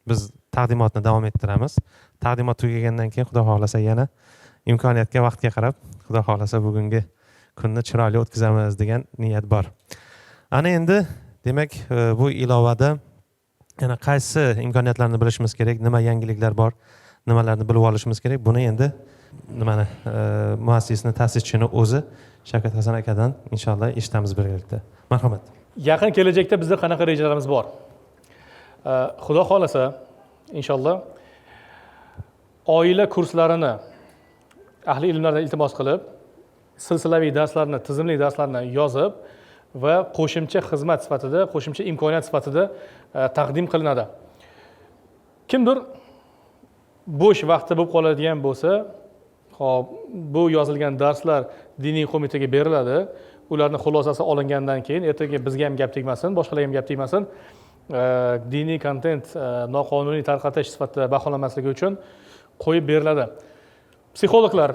Biz taqdimotni davom ettiramiz. Taqdimot tugagandan keyin xudo xolasa yana imkoniyatga, vaqtga qarab, xudo xolasa bugungi kunni chiroyli o'tkazamiz degan niyat bor. Ana endi demak, bu ilovada yana qaysi imkoniyatlarni bilishimiz kerak, nima yangiliklar bor, nimalarni bilib olishimiz kerak. Buni endi muassisning ta'sischini o'zi Shavkat Hasan akadan inshaalloh eshitamiz birgalikda. Marhamat. Yaqin kelajakda bizda qanaqa rejalarimiz bor? Xudo xolasa inshaalloh oila kurslarini ahli ilmlardan iltimos qilib, silsilaviy darslarni, tizimli darslarni yozib va qo'shimcha xizmat sifatida, qo'shimcha imkoniyat sifatida taqdim qilinadi. Kimdir bo'sh vaqti bo'lib qoladigan bo'lsa, hop, bu yozilgan darslar diniy qo'mitaga beriladi. Ularni xulosasi olingandan keyin ertaga bizga ham gap tegmasin, boshqalarga ham gap tegmasin. Diniy kontent noqonuniy tarqatish sifatida baholanmasligi uchun qo'yib beriladi. Psixologlar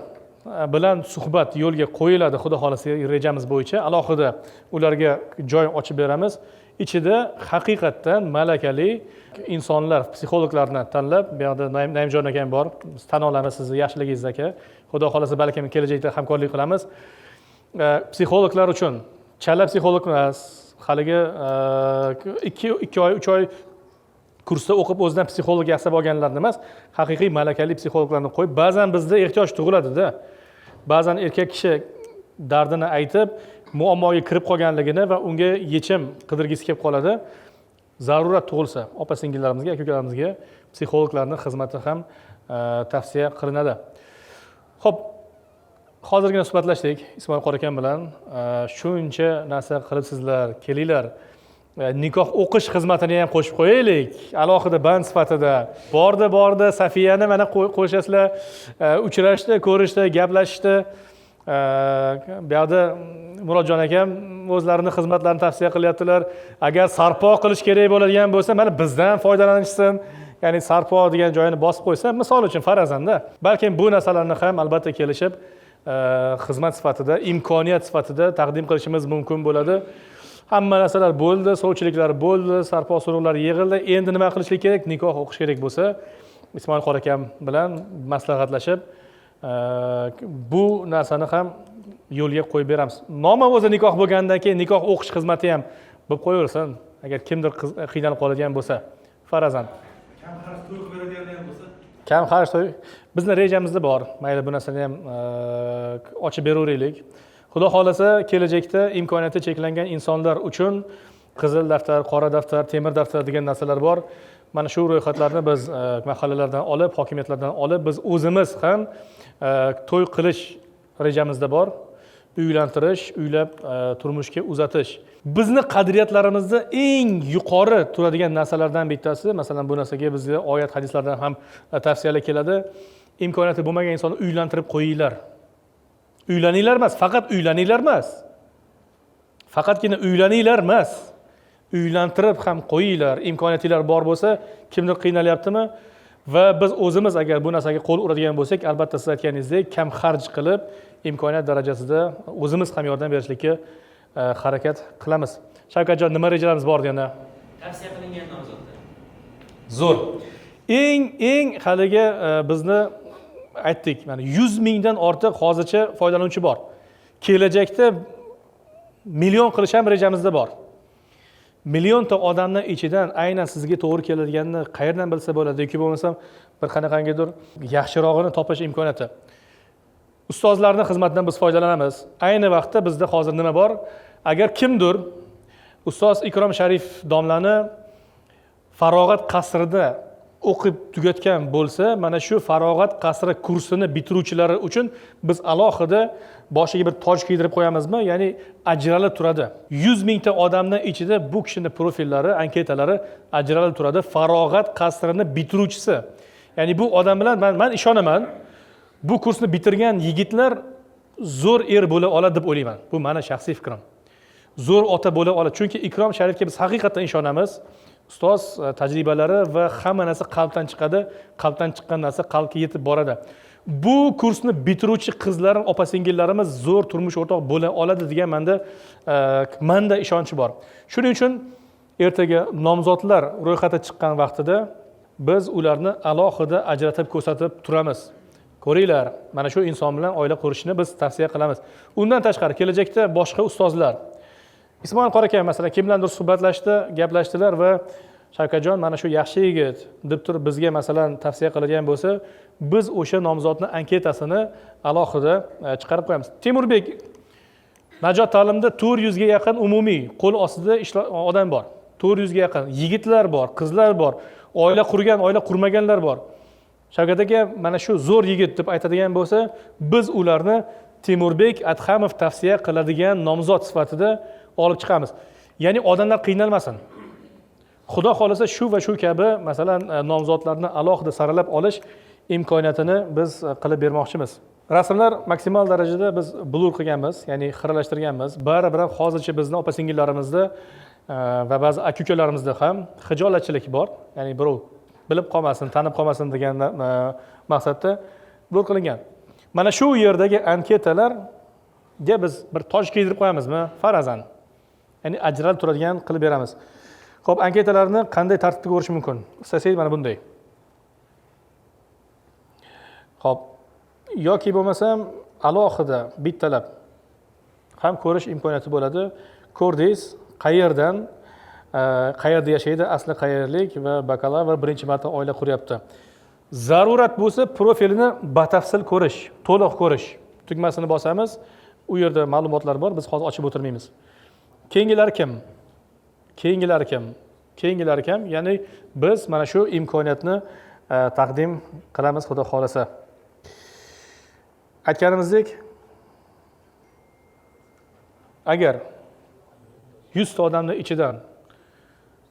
bilan suhbat yo'lga qo'yiladi, xudo xolasa rejamiz bo'yicha alohida ularga joy ochib beramiz. Ichida haqiqatdan malakali insonlar, psixologlarni tanlab, bu yerda Naimjon akam bor, biz tan olamiz sizni yaxshiligingiz aka. Xudo xolasa balki kelajakda hamkorlik qilamiz. Psixologlar uchun chala psixolog emas, haligi 2 oy, 3 oy kursda o'qib o'zidan psixolog yasab olganlarni emas, haqiqiy malakali psixologlarni qo'yib, ba'zan bizda ehtiyoj tug'iladi-da. Ba'zan erkak kishi dardini aytib, muammoga kirib qolganligini va unga yechim qidirgisi kelib qoladi. Zarurat tug'ilsa, opa-singillarimizga, aka-ukalarimizga psixologlarning xizmati ham tavsiya qilinadi. Xo'p, hozirgina suhbatlashdik Ismoil Qorakan bilan. Shuncha narsa qilibsizlar, kelinglar. nikoh o'qish xizmatini ham qo'shib qo'yaylik alohida band sifatida. Bordi Safiyani mana qo'shasizlar, uchrashdi, ko'rishdi, gaplashishdi. Bu yerda Murodjon akam o'zlarini xizmatlarini tavsiya qilyaptilar. Agar sarpo qilish kerak bo'ladigan bo'lsa, mana bizdan foydalanishsin. Ya'ni sarpo degan joyini bosib qo'ysa, misol uchun farazanda, balkim bu narsalarni ham albatta kelishib xizmat sifatida, imkoniyat sifatida taqdim qilishimiz mumkin bo'ladi. Hamma narsalar bo'ldi, sovchiliklar bo'ldi, sarpo so'rovlar yig'ildi. Endi nima qilishlik kerak? Nikoh o'qish kerak bo'lsa, Ismoil qori akam bilan maslahatlashib, bu narsani ham yo'lga qo'yib beramiz. Nomi o'zi nikoh bo'lgandan keyin nikoh o'qish xizmati ham bo'lib qo'yaversin. Agar kimdir qiynalib qoladigan bo'lsa, farazan. Kam xarj to'y qilib beradigan ham bo'lsa, kam xarj to'y bizni rejamizda bor. Mayli bu narsani ham ochib beraveraylik. Xudo xolasa kelajakda imkoniyati cheklangan insonlar uchun qizil daftar, qora daftar, temir daftar degan narsalar bor. Mana shu ro'yxatlarni biz mahallalardan olib, hokimiyatlardan olib, biz o'zimiz ham to'y qilish rejamizda bor. Uylantirish, uylab turmushga uzatish. Bizni qadriyatlarimizda eng yuqori turadigan narsalardan bittasi, masalan bu narsaga bizga oyat hadislardan ham tavsiyalar keladi. Imkoniyati bo'lmagan insonni uylantirib qo'yinglar. Uylaninglar emas, faqat uylaninglar emas. Faqatgina uylaninglar emas. Uylantirib ham qo'yinglar. Imkoniyatinglar bor bo'lsa, kimdir qiynalyaptimi? Va biz o'zimiz agar bu narsaga qo'l uradigan bo'lsak, albatta siz aytganingizdek kam xarj qilib, imkoniyat darajasida o'zimiz ham yordam berishlikka harakat qilamiz. Shavkatjon, nima rejalarimiz bor yana? tavsiya qilingan nomzodlar. Zo'r. Eng haligi bizni aytdik, mana 100 mingdan ortiq hozircha foydalanuvchi bor. Kelajakda million qilish ham rejamizda bor. Millionta odamning ichidan aynan sizga to'g'ri keladiganini qayerdan bilsa bo'ladi yoki bo'lmasa bir qanaqangidir yaxshirog'ini topish imkoniyati. Ustozlarning xizmatidan biz foydalanamiz. Ayni vaqtda bizda hozir nima bor? Agar kimdir ustoz Ikrom Sharif domlani Farog'at qasrida o'qib tugatgan bo'lsa, mana shu Farog'at qasri kursini bitiruvchilari uchun biz alohida boshiga bir toj kiydirib qo'yamizmi? Ya'ni ajralib turadi. 100 mingta odamning ichida bu kishining profillari, anketalari ajralib turadi. Farog'at qasrini bitiruvchisi. Ya'ni bu odam bilan men ishonaman, bu kursni bitirgan yigitlar zo'r er bo'la oladi deb o'ylayman. Bu meni shaxsiy fikrim. Zo'r ota bo'la oladi. Chunki Ikrom Sharifga biz haqiqatan ishonamiz. Ustoz tajribalari va hamma narsa qalbdan chiqadi. Qalbdan chiqqan narsa qalbga yetib boradi. Bu kursni bitiruvchi qizlar, opa-singillarimiz zo'r turmush o'rtoq bo'la oladi degan menda ishonchi bor. Shuning uchun ertaga nomzodlar ro'yxati chiqqan vaqtida biz ularni alohida ajratib ko'rsatib turamiz. Ko'ringlar, mana shu inson bilan oila qurishni biz tavsiya qilamiz. Undan tashqari kelajakda boshqa ustozlar Ismoil qori aka masalan kim bilandir suhbatlashdi, gaplashdilar va Shavkatjon mana shu yaxshi yigit deb turib bizga masalan tavsiya qiladigan bo'lsa, biz o'sha nomzodning anketasini alohida chiqarib qo'yamiz. Temurbek Najot ta'limda 400 ga yaqin umumiy qo'l ostida odam bor. 400 ga yaqin yigitlar bor, qizlar bor, oila qurgan, oila qurmaganlar bor. Shavkat aka mana shu zo'r yigit deb aytadigan bo'lsa, biz ularni Temurbek Adhamov tavsiya qiladigan nomzod sifatida olib chiqamiz. Ya'ni odamlar qiynalmasin. Xudo xolasa shu va shu kabi masalan nomzodlarni alohida saralab olish imkoniyatini biz qilib bermoqchimiz. Rasmlar maksimal darajada biz blur qilganmiz, ya'ni xiralashtirganmiz. Baribir hozircha bizning opa-singillarimizda va ba'zi aka-ukalarimizda ham xijolatchilik bor. Ya'ni birov bilib qolmasin, tanib qolmasin degan maqsadda blur qilingan. Mana shu yerdagi anketalarga biz bir toj kiydirib qo'yamizmi? Farazan. Ya'ni ajralib turadigan qilib beramiz. Xo'p, anketalarni qanday tartibda ko'rish mumkin? Istasangiz mana bunday. Xo'p, yoki bo'lmasam alohida bittalab ham ko'rish imkoniyati bo'ladi. Ko'rdingiz, qayerdan, qayerda yashaydi, asli qayerlik va bakalavr birinchi marta oila quryapti. Zarurat bo'lsa profilini batafsil ko'rish, to'liq ko'rish tugmasini bosamiz. U yerda ma'lumotlar bor, biz hozir ochib o'tirmaymiz. Keyingilar kim? Keyingilar kim? Ya'ni biz mana shu imkoniyatni taqdim qilamiz xudo xolasa. Aytganimizdek, agar 100 ta odamning ichidan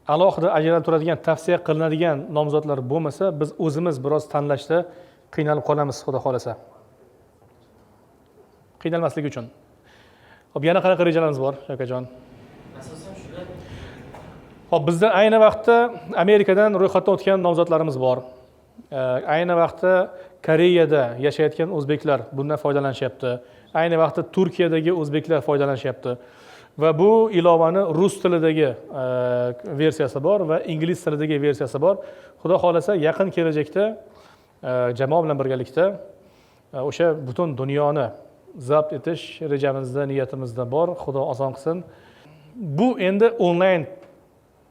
alohida ajralib turadigan, tavsiya qilinadigan nomzodlar bo'lmasa, biz o'zimiz biroz tanlashda qiynalib qolamiz, xudo xolasa. Qiynalmaslik uchun. Xo'p, yana qanaqa rejalarimiz bor, Shavkatjon? Asosan shular. Xo'p, bizda ayni vaqtda Amerikadan ro'yxatdan o'tgan nomzodlarimiz bor. Ayni vaqtda Koreyada yashayotgan o'zbeklar bundan foydalanishyapti. Ayni vaqtda Turkiyadagi o'zbeklar foydalanishyapti. Va bu ilovani rus tilidagi versiyasi bor va ingliz tilidagi versiyasi bor. Xudo xolasa yaqin kelajakda jamoa bilan birgalikda o'sha butun dunyoni zabt etish rejamizda, niyatimizda bor. Xudo oson qilsin. Bu endi onlayn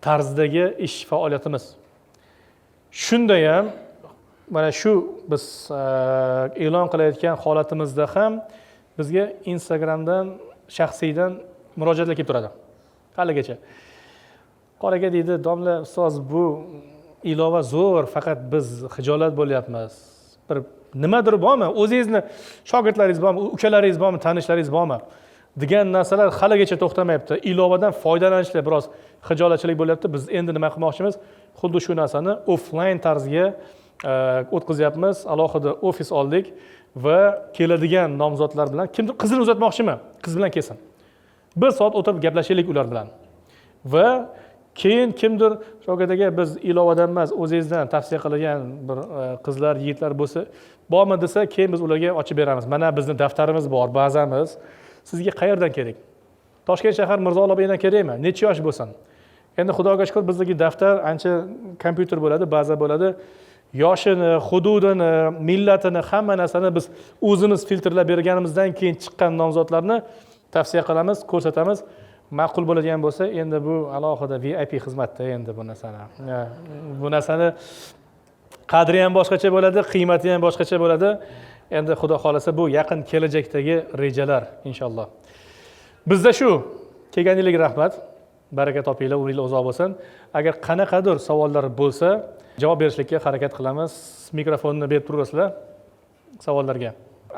tarzdagi ish faoliyatimiz. Shunda ham mana shu biz e'lon qilayotgan holatimizda ham bizga Instagramdan shaxsiydan murojaatlar kelib turadi. Haligacha. Qor aka deydi, domla ustoz bu ilova zo'r, faqat biz xijolat bo'lyapmiz. Bir nimadir bormi? O'zingizni shogirdlaringiz bormi, ukalaringiz bormi, tanishlaringiz bormi? degan narsalar haligacha to'xtamayapti. Ilovadan foydalanishda biroz xijolatchilik bo'lyapti. Biz endi nima qilmoqchimiz? Xuddi shu narsani offline tarzga o'tkazyapmiz. Alohida ofis oldik va keladigan nomzodlar bilan kimdir qizini uzatmoqchimi? Qiz bilan kelsin. 1 soat o'tirib gaplashaylik ular bilan. Va keyin kimdir Shavkat biz ilovadan emas, o'zingizdan tavsiya qilgan bir qizlar, yigitlar bo'lsa, bormi desa, keyin biz ularga ochib beramiz. Mana bizning daftarimiz bor, bazamiz. Sizga qayerdan kerak? Toshkent shahar Mirzo-Ulug'bekdan kerakmi? Necha yosh bo'lsin? Endi Xudoga shukr bizdagi daftar ancha kompyuter bo'ladi, baza bo'ladi. Yoshini, hududini, millatini, hamma narsani biz o'zimiz filtrlab berganimizdan keyin chiqqan nomzodlarni tavsiya qilamiz, ko'rsatamiz. Ma'qul bo'ladigan bo'lsa, endi bu alohida VIP xizmatda endi bu narsani. Bu narsani qadri ham boshqacha bo'ladi, qiymati ham boshqacha bo'ladi. Endi Xudo xolasa bu yaqin kelajakdagi rejalar inshaalloh. Bizda shu. Kelganingizga rahmat. Baraka topinglar, umringiz uzoq bo'lsin. Agar qanaqadir savollar bo'lsa, javob berishlikka harakat qilamiz. Mikrofonni berib turasizlar savollarga.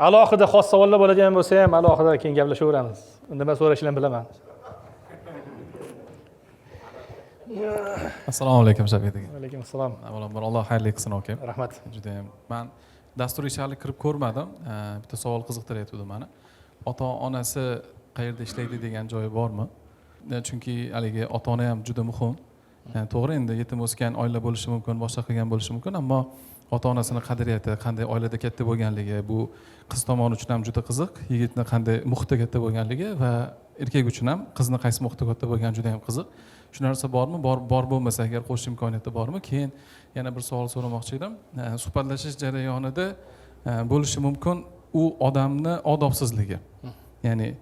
Alohida xos savollar bo'ladigan bo'lsa ham alohida keyin gaplashaveramiz. Nima so'rashinglarni bilaman. Assalomu alaykum Shavkat aka. Va alaykum assalom. Avvalambor Alloh xayrli qilsin aka. Rahmat. Juda ham. Men dasturga hali kirib ko'rmadim. Bitta savol qiziqtiryapti meni. Ota-onasi qayerda ishlaydi degan joyi bormi? Chunki haligi ota-ona ham juda muhim. To'g'ri, endi yetim o'sgan oila bo'lishi mumkin, boshqa qilgan bo'lishi mumkin, ammo ota-onasini qadriyati, qanday oilada katta bo'lganligi, bu qiz tomoni uchun ham juda qiziq, yigitni qanday muhitda katta bo'lganligi va erkak uchun ham qizni qaysi muhitda katta bo'lgani juda ham qiziq. Shu narsa bormi? Bor bo'lmasa agar qo'shish imkoniyati bormi? Keyin yana bir savol so'ramoqchi edim. Suhbatlashish jarayonida bo'lishi mumkin u odamni odobsizligi. Ya'ni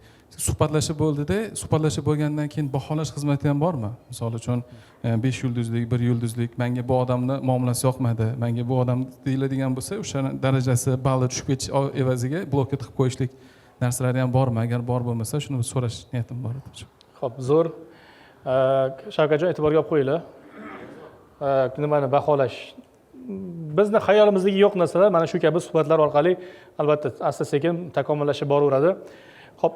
suhbatlashib bo'ldida, suhbatlashib bo'lgandan keyin baholash xizmati ham bormi? Misol uchun 5 yulduzlik, 1 yulduzlik, menga bu odamni muomalasi yoqmadi, menga bu odam deyiladigan bo'lsa, o'sha darajasi, balli tushib ketish evaziga blokka tiqib qo'yishlik narsalari ham bormi? Agar bor bo'lmasa, shuni so'rash niyatim bor edi. Xo'p, zo'r. Shavkatjon e'tiborga olib qo'yinglar. Nimani baholash. Bizni xayolimizdagi yo'q narsalar mana shu kabi suhbatlar orqali albatta asta-sekin takomillashib boraveradi. Xo'p,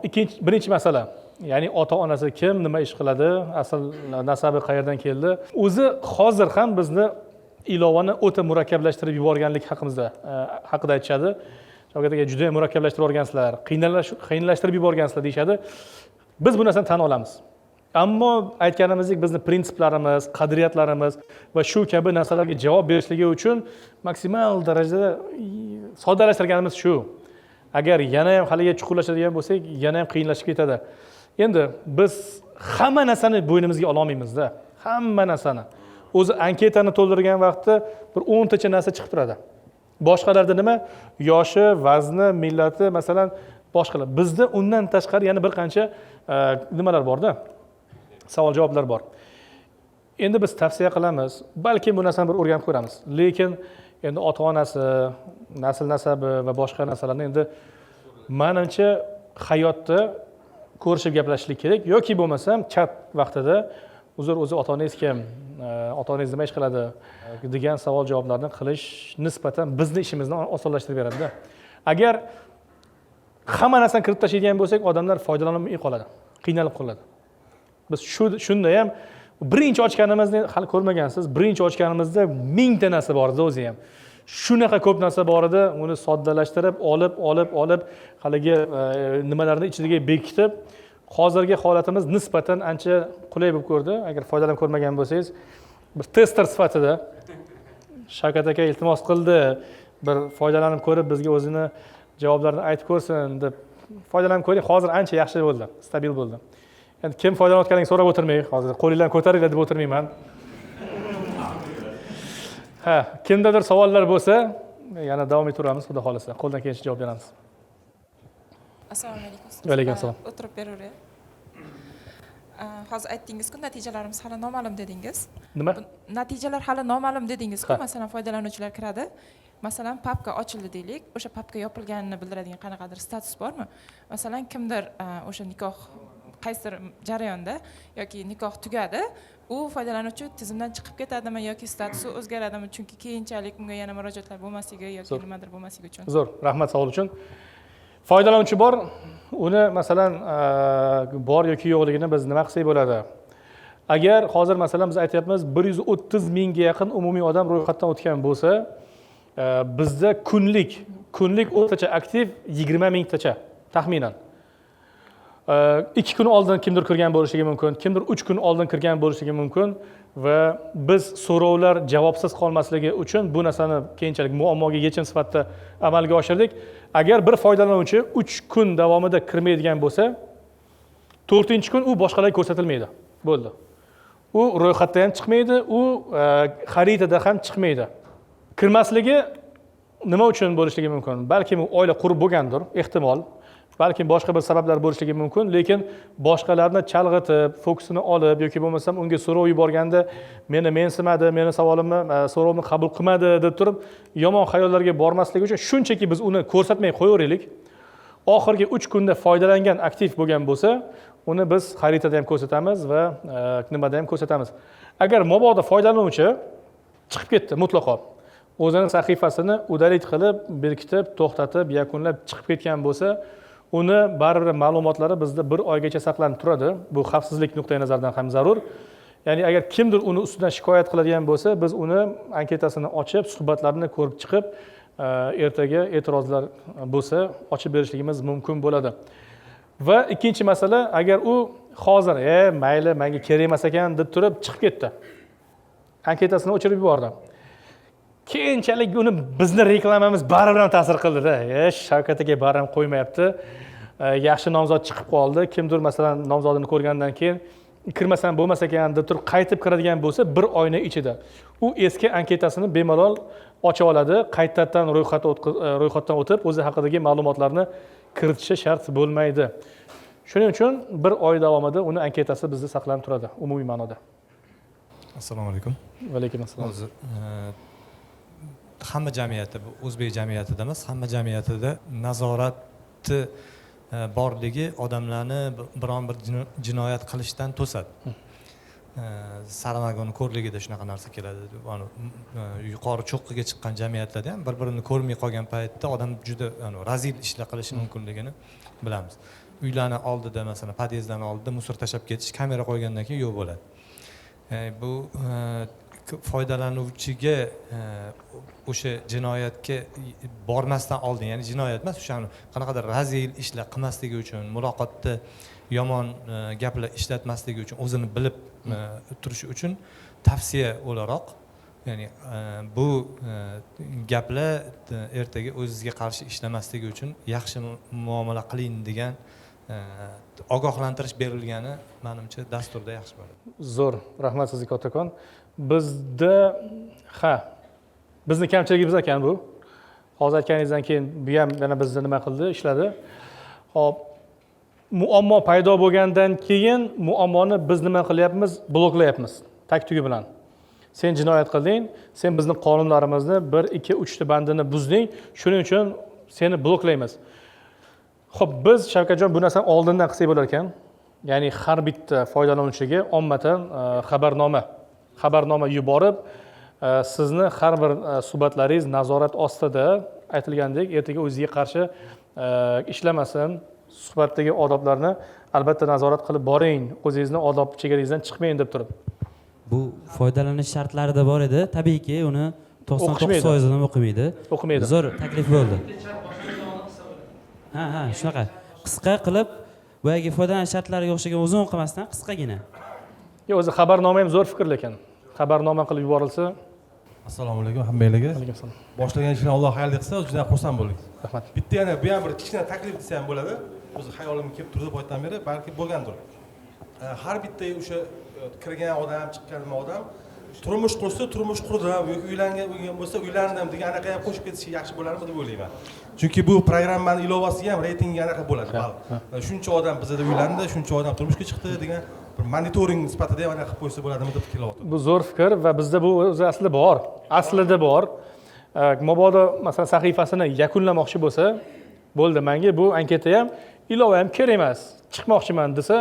birinchi masala, ya'ni ota-onasi kim, nima ish qiladi, asl nasabi qayerdan keldi? O'zi hozir ham bizni ilovani o'ta murakkablashtirib yuborganlik haqida aytishadi. Shavkat aka juda murakkablashtirib yuborgansizlar, qiynalashtirib yuborgansizlar deyshadi. Biz bu narsani tan olamiz. Ammo aytganimizdek bizni prinsiplarimiz, qadriyatlarimiz va shu kabi narsalarga javob berishligi uchun maksimal darajada soddalashtirganimiz shu. Agar yana ham haliga chuqurlashadigan bo'lsak, yana ham qiyinlashib ketadi. Endi biz hamma narsani bo'ynimizga ola olmaymiz-da. Hamma narsani. O'zi anketani to'ldirgan vaqtda bir 10 tacha narsa chiqib turadi. Boshqalarda nima? Yoshi, vazni, millati, masalan, boshqalar. Bizda undan tashqari yana bir qancha nimalar bor-da. Savol-javoblar bor. Endi biz tavsiya qilamiz, balki bu narsani bir o'rganib ko'ramiz. Lekin endi ota-onasi, nasl nasabi va boshqa narsalarni endi menimcha hayotda ko'rishib gaplashishlik kerak yoki bo'lmasam chat vaqtida o'zi ota-onangiz kim, ota-onangiz nima ish qiladi degan savol-javoblarni qilish nisbatan bizning ishimizni osonlashtirib beradi-da. Agar hamma narsani kirib tashlaydigan bo'lsak, odamlar foydalanolmay qoladi, qiynalib qoladi. Biz shunda ham Birinchi ochganimizni hali ko'rmagansiz. Birinchi ochganimizda 1000 ta narsa bor edi o'zi ham. Shunaqa ko'p narsa bor edi, uni soddalashtirib, olib, haligi nimalarni ichiga bekitib, hozirgi holatimiz nisbatan ancha qulay bo'lib ko'rdi. Agar foydalanib ko'rmagan bo'lsangiz, bir tester sifatida Shavkat aka iltimos qildi, bir foydalanib ko'rib bizga o'zini javoblarini aytib ko'rsin deb foydalanib ko'ring. Hozir ancha yaxshi bo'ldi, stabil bo'ldi. Endi kim foydalanayotganini so'rab o'tirmang, hozir qo'linglarni ko'taringlar deb o'tirmayman. Ha, kimdadir savollar bo'lsa, yana davom ettiramiz, xudo xolasa. Qo'ldan kelgancha javob beramiz. Assalomu alaykum. Va alaykum assalom. O'tirib beraver. Hozir aytdingiz-ku, natijalarimiz hali noma'lum dedingiz. Nima? Natijalar hali noma'lum dedingiz-ku, masalan, foydalanuvchilar kiradi. Masalan, papka ochildi deylik. O'sha papka yopilganini bildiradigan qanaqadir status bormi? Masalan, kimdir o'sha nikoh qaysidir jarayonda yoki nikoh tugadi, u foydalanuvchi tizimdan chiqib ketadimi yoki statusi o'zgaradimi? Chunki keyinchalik unga yana murojaatlar bo'lmasligi yoki nimadir bo'lmasligi uchun. Zo'r, rahmat savol uchun. Foydalanuvchi bor, uni masalan bor yoki yo'qligini biz nima qilsak bo'ladi? Agar hozir masalan biz aytyapmiz 130 mingga yaqin umumiy odam ro'yxatdan o'tgan bo'lsa, bizda kunlik o'rtacha aktiv 20 mingtacha taxminan. 2 kun oldin kimdir kirgan bo'lishligi mumkin, kimdir 3 kun oldin kirgan bo'lishligi mumkin va biz so'rovlar javobsiz qolmasligi uchun bu narsani keyinchalik muammoga yechim sifatida amalga oshirdik. Agar bir foydalanuvchi 3 kun davomida kirmaydigan bo'lsa, 4-kun u boshqalarga ko'rsatilmaydi. Bo'ldi. U ro'yxatda ham chiqmaydi, u xaritada ham chiqmaydi. Kirmasligi nima uchun bo'lishligi mumkin? Balki u oila qurib bo'lgandir, ehtimol. Balki boshqa bir sabablar bo'lishligi mumkin, lekin boshqalarni chalg'itib, fokusini olib yoki bo'lmasam unga so'rov yuborganda meni mensimadi, meni savolimni, so'rovimni qabul qilmadi deb turib, yomon xayollarga bormasligi uchun shunchaki biz uni ko'rsatmay qo'yaveraylik. Oxirgi 3 kunda foydalangan, aktiv bo'lgan bo'lsa, uni biz xaritada ham ko'rsatamiz va nimada ham ko'rsatamiz. Agar mabodo foydalanuvchi chiqib ketdi mutlaqo, o'zining sahifasini udalit qilib, berkitib, to'xtatib, yakunlab chiqib ketgan bo'lsa, uni baribir ma'lumotlari bizda 1 oygacha saqlanib turadi. Bu xavfsizlik nuqtai nazaridan ham zarur. Ya'ni agar kimdir uni ustidan shikoyat qiladigan bo'lsa, biz uni anketasini ochib, suhbatlarini ko'rib chiqib, ertaga e'tirozlar bo'lsa, ochib berishligimiz mumkin bo'ladi. Va ikkinchi masala, agar u hozir, mayli, menga kerak emas ekan deb turib chiqib ketdi. Anketasini o'chirib yubordi. Keyinchalik uni bizni reklamamiz baribir ham ta'sir qildi-da. Shavkat aka baribir ham qo'ymayapti. Yaxshi nomzod chiqib qoldi. Kimdir masalan nomzodini ko'rgandan keyin kirmasam bo'lmas ekan deb turib qaytib kiradigan bo'lsa, 1 oyning ichida u eski anketasini bemalol ocha oladi, qaytadan ro'yxatdan o'tib, o'zi haqidagi ma'lumotlarni kiritishi shart bo'lmaydi. Shuning uchun 1 oy davomida uni anketasi bizda saqlanib turadi, umumiy ma'noda. Assalomu alaykum. Va alaykum assalom. Hozir hamma jamiyatda, bu o'zbek jamiyatida emas, hamma jamiyatida nazoratni borligi odamlarni biron bir jinoyat qilishdan to'sadi. Saramagon ko'rligida shunaqa narsa keladi. Yuqori cho'qqiga chiqqan jamiyatlarda ham bir-birini ko'rmay qolgan paytda odam juda razil ishlar qilishi mumkinligini bilamiz. Uylarning oldida, masalan, podyezdlarning oldida musor tashlab ketish, kamera qo'ygandan keyin yo'q bo'ladi. Bu foydalanuvchiga o'sha jinoyatga bormasdan oldin, ya'ni jinoyat emas, o'sha qanaqadir razil ishlar qilmasligi uchun, muloqotda yomon gaplar ishlatmasligi uchun, o'zini bilib turishi uchun tavsiya o'laroq, ya'ni bu gaplar ertaga o'zingizga qarshi ishlamasligi uchun yaxshi muomala qiling degan ogohlantirish berilgani menimcha dasturda yaxshi bo'ladi. Zo'r, rahmat sizga kattakon. Bizda bizni kamchiligimiz ekan bu. Hozir aytganingizdan keyin bu ham yana bizni nima qildi, ishladi. Hop, muammo paydo bo'lgandan keyin muammoni biz nima qilyapmiz? Bloklayapmiz. Taktugi bilan. Sen jinoyat qilding, sen bizning qonunlarimizni 1, 2, 3 ta bandini buzding, shuning uchun seni bloklaymiz. Xo'p, biz Shavkatjon bu narsani oldindan qilsak bo'lar ekan. Ya'ni har bitta foydalanuvchiga ommatan xabarnoma yuborib, sizni har bir suhbatlaringiz nazorat ostida, aytilgandek, ertaga o'zingizga qarshi ishlamasin, suhbatdagi odoblarni albatta nazorat qilib boring, o'zingizning odob chegarangizdan chiqmang deb turib. Bu foydalanish shartlarida bor edi. Tabiiyki, uni 99% ham o'qimaydi. O'qimaydi. Zo'r taklif bo'ldi. Ha, shunaqa. Qisqa qilib, boyagi foydalanish shartlariga o'xshagan uzun o'qimasdan qisqagina. O'zi xabarnoma ham zo'r fikr lekin. Xabarnoma qilib yuborilsa, Assalomu alaykum hammalarga. alaykum assalom. Boshlagan ishini Alloh xayrli qilsa, juda xursand bo'ldik. Rahmat. Bitta yana bu ham bir kichkina taklif desa ham bo'ladi. O'zi xayolimga kelib turdi boydan beri, balki bo'lgandir. Har bitta o'sha kirgan odam, chiqqan odam turmush qursa, turmush qurdim yoki uylangan bo'lsa, uylandim degan anaqa ham qo'shib ketishi yaxshi bo'larmi deb o'ylayman. Chunki bu programmani ilovasiga ham reytingi anaqa bo'ladi. Shuncha odam bizda uylandi, shuncha odam turmushga chiqdi degan bir monitoring sifatida ham anaqa qilib qo'ysa bo'ladimi deb fikrlayapman. Bu zo'r fikr va bizda bu o'zi aslida bor. Aslida bor. Mabodo masalan sahifasini yakunlamoqchi bo'lsa, bo'ldi, menga bu anketa ham ilova ham kerak emas. Chiqmoqchiman desa,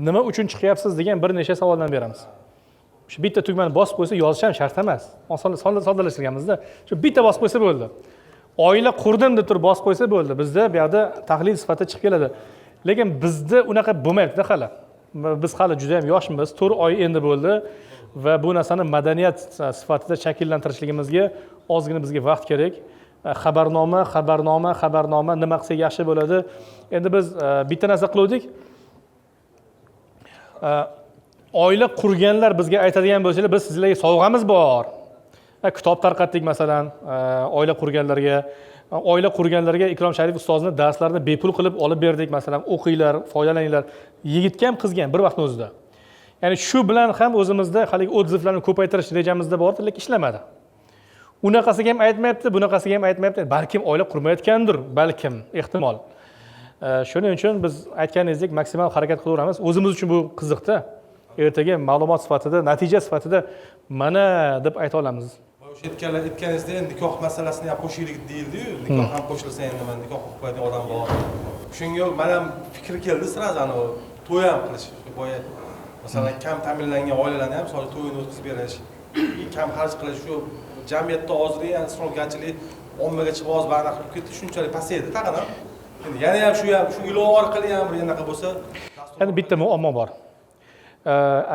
nima uchun chiqyapsiz degan bir necha savoldan beramiz. Shu bitta tugmani bosib qo'ysa yozish ham shart emas. Soddalashtirganmizda. Shu bitta bosib qo'ysa bo'ldi. Oila qurdim deb turib bosib qo'ysa bo'ldi. Bizda bu yerda tahlil sifatida chiqib keladi. Lekin bizda unaqa bo'lmaydi hali. Biz hali juda ham yoshmiz, 4 oy endi bo'ldi va bu narsani madaniyat sifatida shakllantirishligimizga ozgina bizga vaqt kerak. Xabarnoma nima qilsak yaxshi bo'ladi. Endi biz bitta narsa qiluvdik. Oila qurganlar bizga aytadigan bo'lsalar, biz sizlarga sovg'amiz bor. Kitob tarqatdik masalan, oila qurganlarga Ikrom Sharif ustozning darslarini bepul qilib olib berdik masalan, o'qinglar, foydalaninglar. Yigitga ham qizga ham bir vaqtning o'zida. Ya'ni shu bilan ham o'zimizda hali odzivlarni ko'paytirish rejamizda bor, lekin ishlamadi. Unaqasiga ham aytmayapti, bunaqasiga ham aytmayapti. Balkim oila qurmayotgandir, balkim, ehtimol. Shuning uchun biz aytganingizdek maksimal harakat qilaveramiz. O'zimiz uchun bu qiziqda. Ertaga ma'lumot sifatida, natija sifatida mana deb ayta olamiz. O'sha aytganingizda nikoh masalasini ham qo'shaylik deyildi-yu, nikoh ham qo'shilsa endi men nikoh qilib qo'yadigan odam bor. Shunga men ham fikr keldi sразу ana to'y ham qilish. Boya masalan kam ta'minlangan oilalarni ham so'ra to'yini o'tkazib berish, kam xarj qilish shu jamiyatda hozir ham isrofgarchilik ommaga chiqib oz ba'na qilib ketdi, shunchalik pasaydi tag'in ham. Endi yana ham shu ilova orqali ham bir anaqa bo'lsa, endi bitta muammo bor.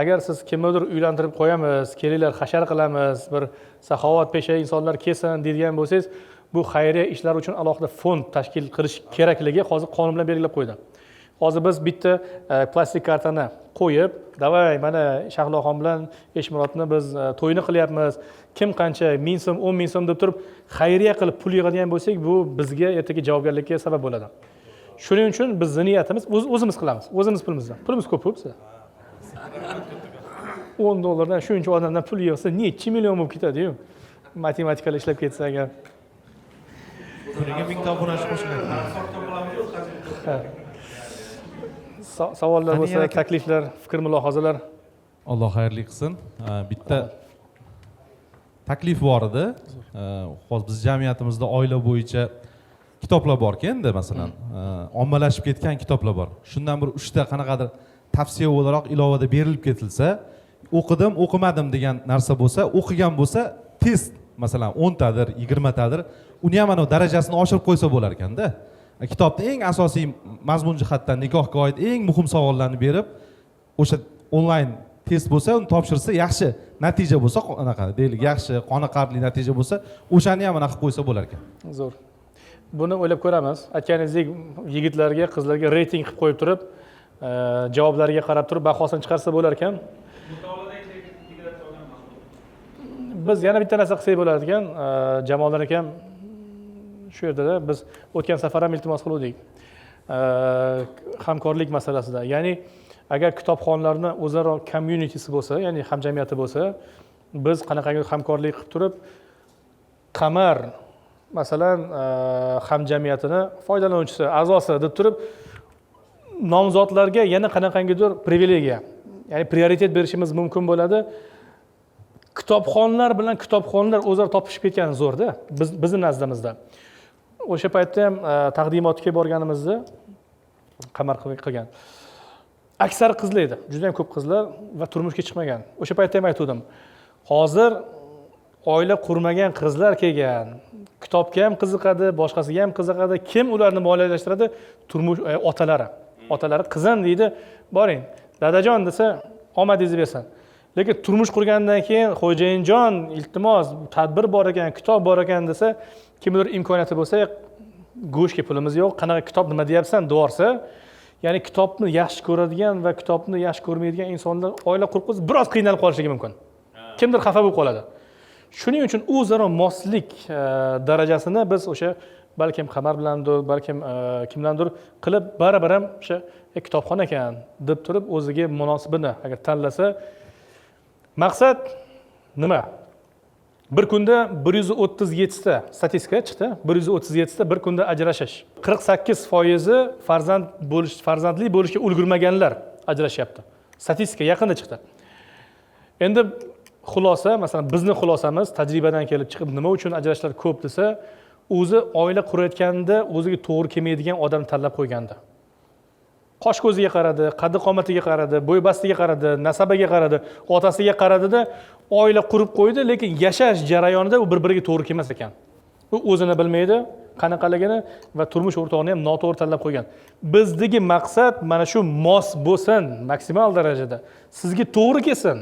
Agar siz kimnidir uylantirib qo'yamiz, kelinglar hashar qilamiz, bir saxovat pesha insonlar kelsin deydigan bo'lsangiz, bu xayriya ishlar uchun alohida fond tashkil qilish kerakligi hozir qonun bilan belgilab qo'ydi. Hozir biz bitta plastik kartani qo'yib, davay mana Shahloxon bilan Eshmurodni biz to'yini qilyapmiz. Kim qancha 1000 so'm, 10 ming so'm deb turib xayriya qilib pul yig'adigan bo'lsak, bu bizga ertaga javobgarlikka sabab bo'ladi. Shuning uchun biz niyatimiz o'zimiz qilamiz. O'zimiz pulimizdan. Pulimiz ko'p bizda. $10 shuncha odamdan pul yig'sa, necha million bo'lib ketadi-yu. Matematikalar ishlab ketsa agar. nega 1000 ta obunachi qo'shiladi? Savollar bo'lsa, takliflar, fikr mulohazalar. Alloh xayrli qilsin. Bitta taklif bor edi. Hozir biz jamiyatimizda oila bo'yicha kitoblar bor-ku endi masalan, ommalashib ketgan kitoblar bor. Shundan bir 3 ta qanaqadir tavsiya o'laroq ilovada berilib ketilsa, o'qidim, o'qimadim degan narsa bo'lsa, o'qigan bo'lsa, test masalan 10 tadir, 20 tadir, uni ham ana darajasini oshirib qo'ysa bo'lar ekanda. Kitobda eng asosiy mazmun jihatdan nikohga oid eng muhim savollarni berib, o'sha onlayn test bo'lsa, uni topshirsa, yaxshi natija bo'lsa, anaqa deylik, yaxshi, qoniqarli natija bo'lsa, o'shani ham anaqa qilib qo'ysa bo'lar ekan. Zo'r. Buni o'ylab ko'ramiz. Aytganingizdek, yigitlarga, qizlarga reyting qilib qo'yib turib, javoblariga qarab turib bahosini chiqarsa bo'lar ekan. Biz yana bitta narsa qilsak bo'lar ekan, Jamollar akam shu yerda biz o'tgan safar ham iltimos qildik. Hamkorlik masalasida. Ya'ni agar kitobxonlarning o'zaro communitysi bo'lsa, ya'ni hamjamiyati bo'lsa, biz qanaqangi hamkorlik qilib turib, Qamar masalan hamjamiyatini foydalanuvchisi, a'zosi deb turib nomzodlarga yana qanaqangidir privilegiya, ya'ni prioritet berishimiz mumkin bo'ladi. Kitobxonlar bilan kitobxonlar o'zaro topishib ketgani zo'rda, bizning nazdimizda. O'sha paytda ham taqdimotga borganimizda Qamar qilgan. Aksar qizlar edi, juda ham ko'p qizlar va turmushga chiqmagan. O'sha paytda ham aytdim. Hozir oila qurmagan qizlar kelgan. Kitobga ham qiziqadi, boshqasiga ham qiziqadi. Kim ularni moliyalashtiradi? Turmush otalari. Otalari qizim deydi, boring. Dadajon desa, omadingizni bersin. lekin turmush qurgandan keyin xo'jayinjon iltimos tadbir bor ekan kitob bor ekan desa kimdir imkoniyati bo'lsa go'shtga pulimiz yo'q qanaqa kitob nima deyapsan deyorsa ya'ni kitobni yaxshi ko'radigan va kitobni yaxshi ko'rmaydigan insonlar oila qurib qo'ysa biroz qiynalib qolishligi mumkin kimdir xafa bo'lib qoladi shuning uchun o'zaro moslik darajasini biz o'sha balkim qamar bilandir balkim kimdandir qilib baribir ham o'sha kitobxon ekan deb turib o'ziga munosibini agar tanlasa maqsad nima bir kunda 137 ta statistika chiqdi 137 ta bir kunda ajrashish 48% farzandli bo'lishga ulgurmaganlar ajrashyapti statistika yaqinda chiqdi endi xulosa masalan bizni xulosamiz tajribadan kelib chiqib nima uchun ajrashishlar ko'p desa o'zi oila qurayotganda o'ziga to'g'ri kelmaydigan odamni tanlab qo'ygandi qosh ko'ziga qaradi qaddi qomatiga qaradi bo'y bastiga qaradi nasabaga qaradi otasiga qaradida oila qurib qo'ydi lekin yashash jarayonida u bir biriga to'g'ri kelmas ekan u o'zini bilmaydi qanaqaligini va turmush o'rtog'ini ham noto'g'ri tanlab qo'ygan bizdagi maqsad mana shu mos bo'lsin maksimal darajada sizga to'g'ri kelsin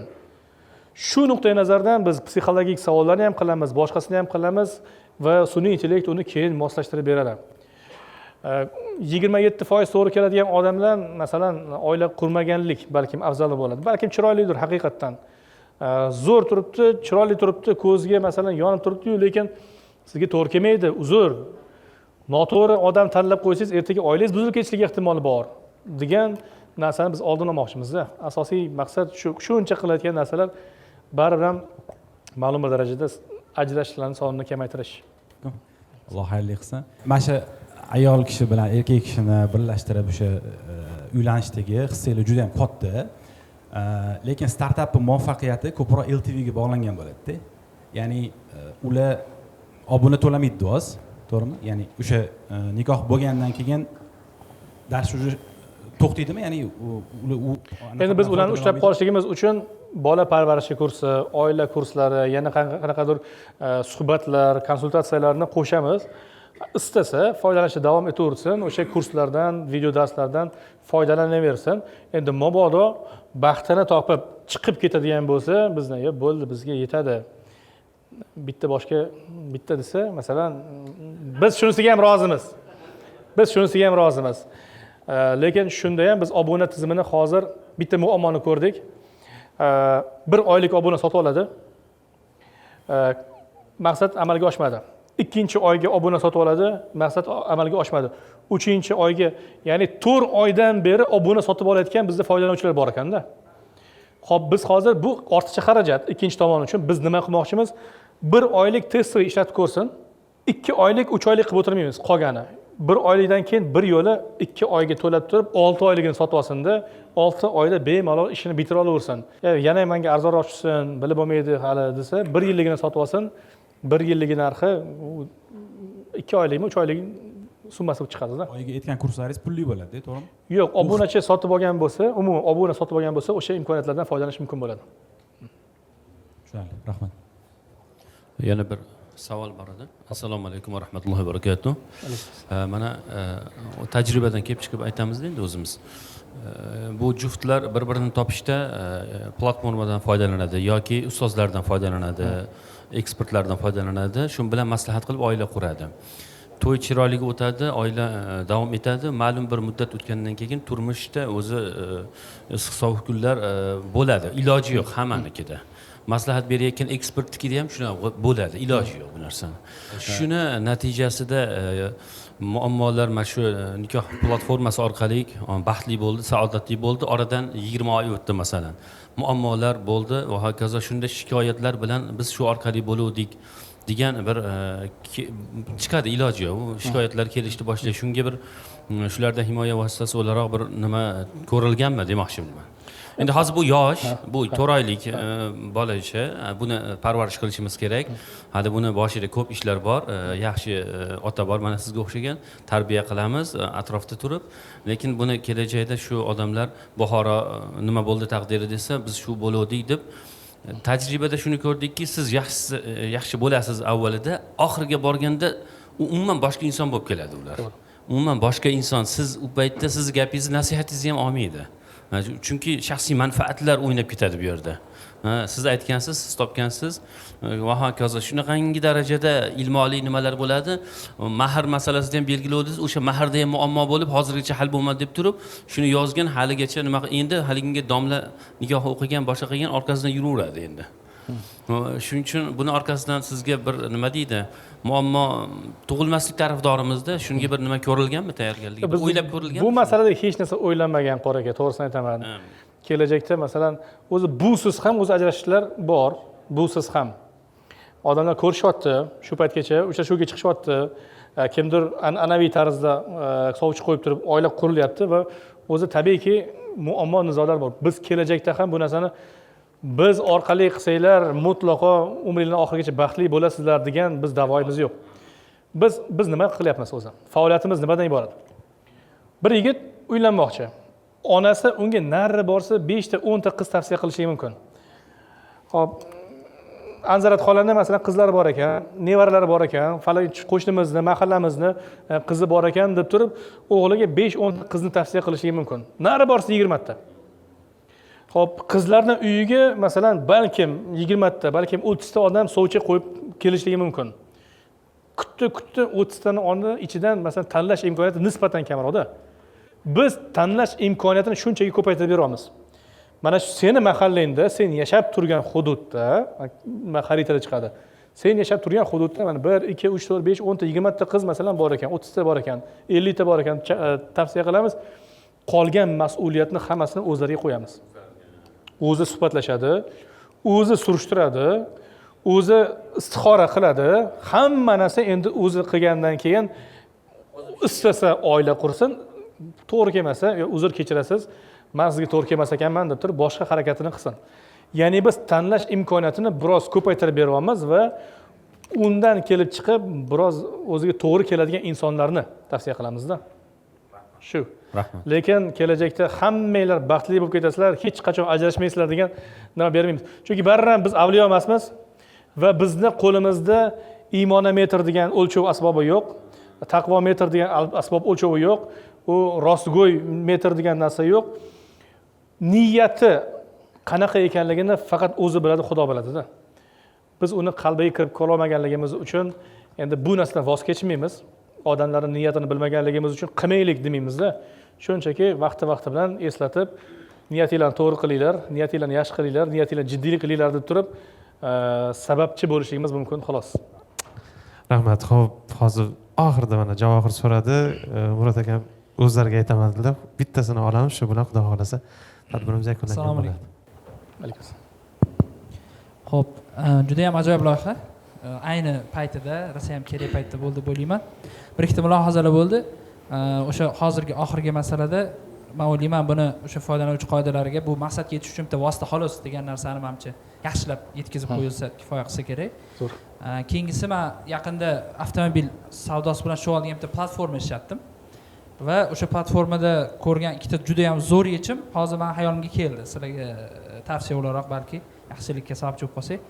shu nuqtai nazardan biz psixologik savollarni ham qilamiz boshqasini ham qilamiz va sun'iy intellekt uni keyin moslashtirib beradi 27% to'g'ri keladigan odamlar masalan oila qurmaganlik balkim afzal bo'ladi balkim chiroylidir haqiqatdan zo'r turibdi chiroyli turibdi ko'zga masalan yonib turibdi-yu lekin sizga to'g'ri kelmaydi uzr noto'g'ri odam tanlab qo'ysangiz ertaga oilangiz buzilib ketishligi ehtimoli bor degan narsani biz oldin olmoqchimizda asosiy maqsad shuncha qilayotgan narsalar baribir ham ma'lum bir darajada ajrashishlarni sonini kamaytirish alloh xayrli qilsin mana shu ayol kishi bilan erkak kishini birlashtirib o'sha uylanishdagi hissiylar juda ham katta lekin startapni muvaffaqiyati ko'proq LTVga bog'langan bo'ladida ya'ni ular obuna to'lamaydi oz to'g'rimi ya'ni o'sha nikoh bo'lgandan keyin dars уже to'xtaydimi ya'ni endi biz ularni ushlab qolishligimiz uchun bola parvarishi kursi oila kurslari yana qanaqadir suhbatlar konsultatsiyalarni qo'shamiz istasa foydalanishda davom etaversin o'sha kurslardan video darslardan foydalanaversin endi mabodo baxtini topib chiqib ketadigan bo'lsa bizni bo'ldi bizga yetadi bitta boshqa bitta desa masalan biz shunisiga ham rozimiz lekin shunda ham biz obuna tizimini hozir bitta muammoni ko'rdik bir oylik obuna sotib oladi maqsad amalga oshmadi ikkinchi oyga obuna sotib oladi maqsad amalga oshmadi uchinchi oyga ya'ni 4 oydan beri obuna sotib olayotgan bizda foydalanuvchilar bor ekanda hop biz hozir bu ortiqcha xarajat ikkinchi tomon uchun biz nima qilmoqchimiz bir oylik testni ishlatib ko'rsin 2 oylik 3 oylik qilib o'tirmaymiz qolgani bir oylikdan keyin bir yo'la 2 oyga to'lab turib 6 oyligini sotib olsinda 6 oyda bemalol ishini bitira olaversin yana menga arzonroq tushsin bilib bo'lmaydi hali desa 1 yilligini sotib olsin 1 yilligi narxi 2 oylikmi 3 oylik summasi chiqadida oyiga aytgan kurslaringiz pulli bo'ladi to'g'rimi yo'q obunachi sotib olgan bo'lsa umuman obuna sotib olgan bo'lsa o'sha imkoniyatlardan foydalanish mumkin bo'ladi tushunarli rahmat yana bir savol bor edi assalomu alaykum va rahmatullohi va barakatuh mana tajribadan kelib chiqib aytamizda endi o'zimiz bu juftlar bir birini topishda platformadan foydalanadi yoki ustozlardan foydalanadi ekspertlardan foydalanadi shu bilan maslahat qilib oila quradi to'y chiroyli o'tadi oila davom etadi ma'lum bir muddat o'tgandan keyin turmushda o'zi issiq sovuq kunlar bo'ladi iloji yo'q hammanikida maslahat berayotgan ekspertnikida ham shunaqa bo'ladi iloji yo'q bu narsani shuni natijasida muammolar mana shu nikoh platformasi orqali baxtli bo'ldi saodatli bo'ldi oradan 20 oy o'tdi masalan muammolar bo'ldi va hokazo shunday shikoyatlar bilan biz shu orqali bo'luvdik degan bir chiqadi iloji yo'q shikoyatlar kelishni boshlaydi shunga bir shulardan himoya vositasi o'laroq bir nima ko'rilganmi demoqchiman endi hozir bu yosh bu 4 oylik bolacha buni parvarish qilishimiz kerak hali buni boshida ko'p ishlar bor yaxshi ota bor mana sizga o'xshagan tarbiya qilamiz atrofda turib lekin buni kelajakda shu odamlar Buxoro nima bo'ldi taqdiri desa biz shu bo'luvdik deb tajribada shuni ko'rdikki siz yaxshi bo'lasiz avvalida oxiriga borganda u umuman boshqa inson bo'lib keladi ular umuman boshqa inson siz u paytda sizni gapingizni nasihatingizni ham olmaydi chunki shaxsiy manfaatlar o'ynab ketadi bu yerda siz aytgansiz, siz topgansiz va hokazo. Shunaqangi darajada ilmoliy nimalar bo'ladi. Mahr masalasida ham belgilavdingiz, o'sha mahrda ham muammo bo'lib, hozirgacha hal bo'lmadi deb turib, shuni yozgan haligacha nima endi haliginga domla nikoh o'qigan, boshqa qilgan orqasidan yuraveradi endi. Shuning uchun buni orqasidan sizga bir nima deydi, muammo tug'ilmaslik tarafdorimizda shunga bir nima ko'rilganmi, tayyorgarlik o'ylab ko'rilganmi? Bu masalada hech narsa o'ylanmagan qor aka, to'g'risini aytaman. Kelajakda masalan o'zi busiz ham o'zi ajrashishlar bor, busiz ham. Odamlar ko'rishyapti, shu paytgacha uchrashuvga chiqishyapti, kimdir an'anaviy tarzda sovchi qo'yib turib oila qurilyapti va o'zi tabiiyki muammo nizolar bor. Biz kelajakda ham bu narsani biz orqali qilsanglar mutlaqo umringizning oxirigacha baxtli bo'lasizlar degan biz da'voyimiz yo'q. Biz nima qilyapmiz o'zi? Faoliyatimiz nimadan iborat? Bir yigit uylanmoqchi. Onasi unga nari borsa 5 ta 10 ta qiz tavsiya qilishi mumkin. Xo'p, Anzarat xolanda masalan qizlari bor ekan, nevaralari bor ekan, falon qo'shnimizni, mahallamizni qizi bor ekan deb turib, o'g'liga 5-10 ta qizni tavsiya qilishi mumkin. Nari borsa 20 ta. Xo'p, qizlarning uyiga masalan balkim 20 ta, balkim 30 ta odam sovchi qo'yib kelishligi mumkin. Kutdi 30 taning ichidan masalan tanlash imkoniyati nisbatan kamroqda. Biz tanlash imkoniyatini shunchaki ko'paytirib beramiz. Mana shu seni mahallangda, sen yashab turgan hududda, xaritada chiqadi. Sen yashab turgan hududda mana 1, 2, 3, 4, 5, 10 ta, 20 ta qiz masalan bor ekan, 30 ta bor ekan, 50 ta bor ekan tavsiya qilamiz. Qolgan mas'uliyatni hammasini o'zlariga qo'yamiz. O'zi suhbatlashadi, o'zi surishtiradi, o'zi istixora qiladi. Hamma narsa endi o'zi qilgandan keyin istasa oila qursin, to'g'ri kelmasa, uzr kechirasiz, men sizga to'g'ri kelmas ekanman deb turib boshqa harakatini qilsin. Ya'ni biz tanlash imkoniyatini biroz ko'paytirib beryapmiz va undan kelib chiqib biroz o'ziga to'g'ri keladigan insonlarni tavsiya qilamizda. Shu. Rahmat. Lekin kelajakda hammanglar baxtli bo'lib ketasizlar, hech qachon ajrashmaysizlar degan nima bermaymiz. Chunki baribir biz avliyo emasmiz va bizni qo'limizda imonometr degan o'lchov asbobi yo'q, taqvo metr degan asbob o'lchovi yo'q, u rostgo'y metr degan narsa yo'q. Niyati qanaqa ekanligini faqat o'zi biladi, Xudo biladida. Biz uni qalbiga kirib ko'rolmaganligimiz uchun endi bu narsadan voz kechmaymiz. Odamlarning niyatini bilmaganligimiz uchun qilmaylik demaymizda. Shunchaki vaqti bilan eslatib, niyatinglarni to'g'ri qilinglar, niyatinglarni yaxshi qilinglar, niyatinglarni jiddiylik qilinglar deb turib, sababchi bo'lishligimiz mumkin xolos. Rahmat. Xo'p, hozir oxirida mana Javohir so'radi, Murod aka o'zlariga aytaman dedilar. Bittasini olamiz, shu bilan Xudo xolasa tadbirimiz yakunlangan. Assalomu alaykum. Alaykum. Xo'p, juda ham ajoyib loyiha. Ayni paytida, rosa ham kerak paytda bo'ldi deb o'ylayman. Bir ikkita mulohazalar bo'ldi. O'sha hozirgi oxirgi masalada men o'ylayman buni o'sha foydalanuvchi qoidalariga bu maqsadga yetish uchun bitta vosita xolos degan narsani menimcha yaxshilab yetkazib qo'yilsa kifoya qilsa kerak. Zo'r. Keyingisi men yaqinda avtomobil savdosi bilan shug'ullangan bitta platforma ishlatdim. Va o'sha platformada ko'rgan ikkita juda ham zo'r yechim hozir men hayolimga keldi. Sizlarga tavsiya o'laroq balki yaxshilikka sababchi bo'lib qolsak.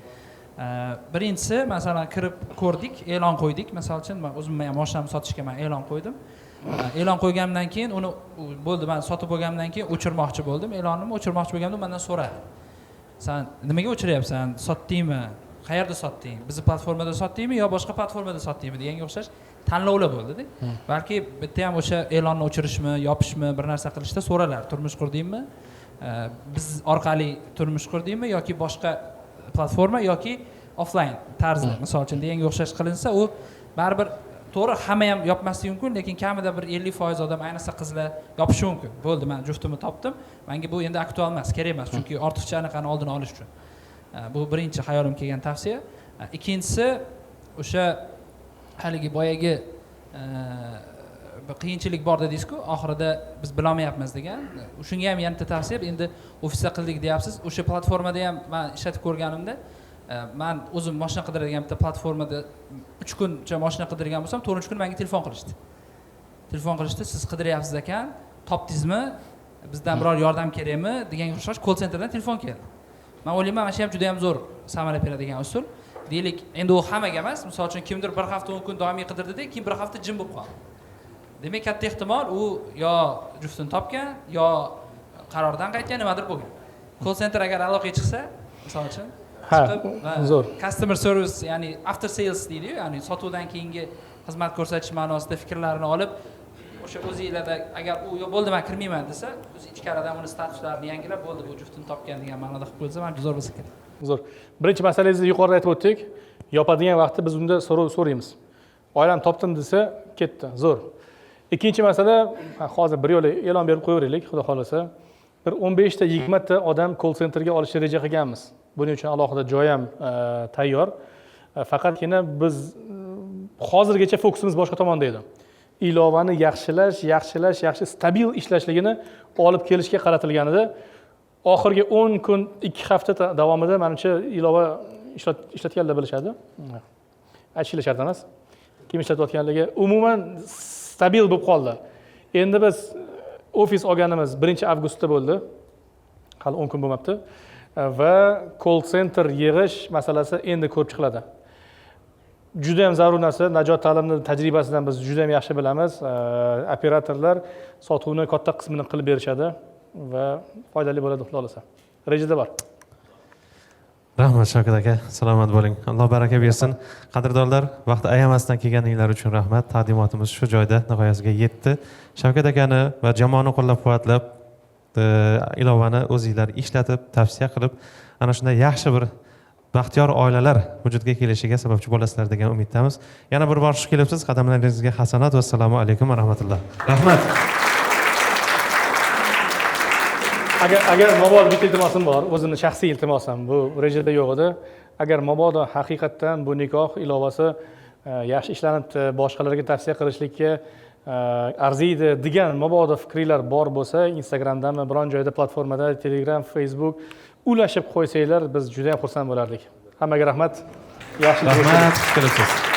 Birinchisi masalan kirib ko'rdik, e'lon qo'ydik. Masalan uchun men o'zim ham mashinamni sotishga men e'lon qo'ydim. E'lon qo'yganimdan keyin uni bo'ldi, men sotib bo'lganimdan keyin o'chirmoqchi bo'ldim. E'lonimni o'chirmoqchi bo'lganimda mendan so'radi. Sen nimaga o'chiryapsan? Sotdingmi? Qayerda sotding? Bizni platformada sotdingmi yo boshqa platformada sotdingmi deganga o'xshash tanlovlar bo'ldi-da. Balki bitta ham o'sha e'lonni o'chirishmi, yopishmi, bir narsa qilishda so'ralar. Turmush qurdingmi? Biz orqali turmush qurdingmi yoki boshqa platforma yoki offline tarzda, misol uchun deganga o'xshash qilinsa, u baribir to'g'ri hamma ham yopmasligi mumkin, lekin kamida bir 50% odam, ayniqsa qizlar yopishi mumkin. Bo'ldi, men juftimni topdim. Menga bu endi aktual emas, kerak emas, chunki ortiqcha anaqani oldini olish uchun. Bu birinchi hayolimga kelgan tavsiya. Ikkinchisi o'sha haligi boyagi bir qiyinchilik bor dedingiz-ku, oxirida biz bilolmayapmiz degan. Shunga ham yana bitta tavsiya, endi ofisda qildik deyapsiz. O'sha platformada ham men ishlatib ko'rganimda, men o'zim mashina qidiradigan bitta platformada 3 kuncha mashina qidirgan bo'lsam, 4-chi kun menga telefon qilishdi. Siz qidiryapsiz ekan, topdingizmi? Bizdan biror yordam kerakmi? Deganga o'xshash call centerdan telefon keldi. Men o'ylayman, mana shu ham juda ham zo'r samara beradigan usul. Deylik, endi u hammaga emas, misol uchun kimdir bir hafta 10 kun davomiy qidirdida, keyin bir hafta jim bo'lib qoldi. Demak, katta ehtimol u yo juftini topgan, yo qarordan qaytgan, nimadir bo'lgan. Call center agar aloqaga chiqsa, misol uchun Ha, chiqib va zo'r. customer service ya'ni after sales deydiyu, ya'ni sotuvdan keyingi xizmat ko'rsatish ma'nosida fikrlarini olib o'sha o'zinglarda agar u "Yo'q, bo'ldi, men kirmayman" desa, o'zi ichkaridan uni statuslarini yangilab, "Bo'ldi, bu juftini topgan" degan ma'noda qilib qo'ysa, manimcha zo'r bo'lsa kerak. Zo'r. Birinchi masalangizni yuqorida aytib o'tdik. Yopadigan vaqtda biz unda so'raymiz. Oilam topdim desa, ketdi. Zo'r. Ikkinchi masala, hozir bir yo'la e'lon berib qo'yaveraylik, xudo xolasa. Bir 15 ta 20 ta odam call centerga olishni reja qilganmiz. Buning uchun alohida joy ham tayyor. Faqatgina biz hozirgacha fokusimiz boshqa tomonda edi. Ilovani yaxshi stabil ishlashligini olib kelishga qaratilgan edi. Oxirgi 10 kun, 2 hafta davomida menimcha ilova ishlatganlar bilishadi. Aytishlar shart emas. Kim ishlatayotganligi umuman stabil bo'lib qoldi. Endi biz ofis olganimiz 1-avgustda bo'ldi. Hali 10 kun bo'lmabdi. Va call center yig'ish masalasi endi ko'rib chiqiladi. Juda ham zarur narsa. Najot ta'limning tajribasidan biz juda ham yaxshi bilamiz. Operatorlar sotuvni katta qismini qilib berishadi va foydali bo'ladi, xudo xolasa. Rejada bor. Rahmat Shavkat aka, salomat bo'ling. Alloh baraka bersin. Qadrdonlar, vaqt ayamasdan kelganinglar uchun rahmat. Taqdimotimiz shu joyda nihoyasiga yetdi. Shavkat akani va jamoani qo'llab-quvvatlab, ilovani o'zingizlar ishlatib, tavsiya qilib, ana shunday yaxshi bir baxtiyor oilalar vujudga kelishiga sababchi bo'lasizlar degan umiddamiz. Yana bir bor xush kelibsiz. Qadamlaringizga hasanat va assalomu alaykum va rahmatulloh. Rahmat. Agar mabodo bitta iltimosim bor, o'zimning shaxsiy iltimosim, bu rejada yo'q edi. Agar mabodo haqiqatdan bu nikoh ilovasi yaxshi ishlanibdi, boshqalarga tavsiya qilishlikka arziydi degan mabodo fikringlar bor bo'lsa, Instagramdami, biron joyda platformada, Telegram, Facebook ulashib qo'ysanglar, biz juda ham xursand bo'lardik. Hammaga rahmat. Yaxshi Rahmat, xush kelibsiz.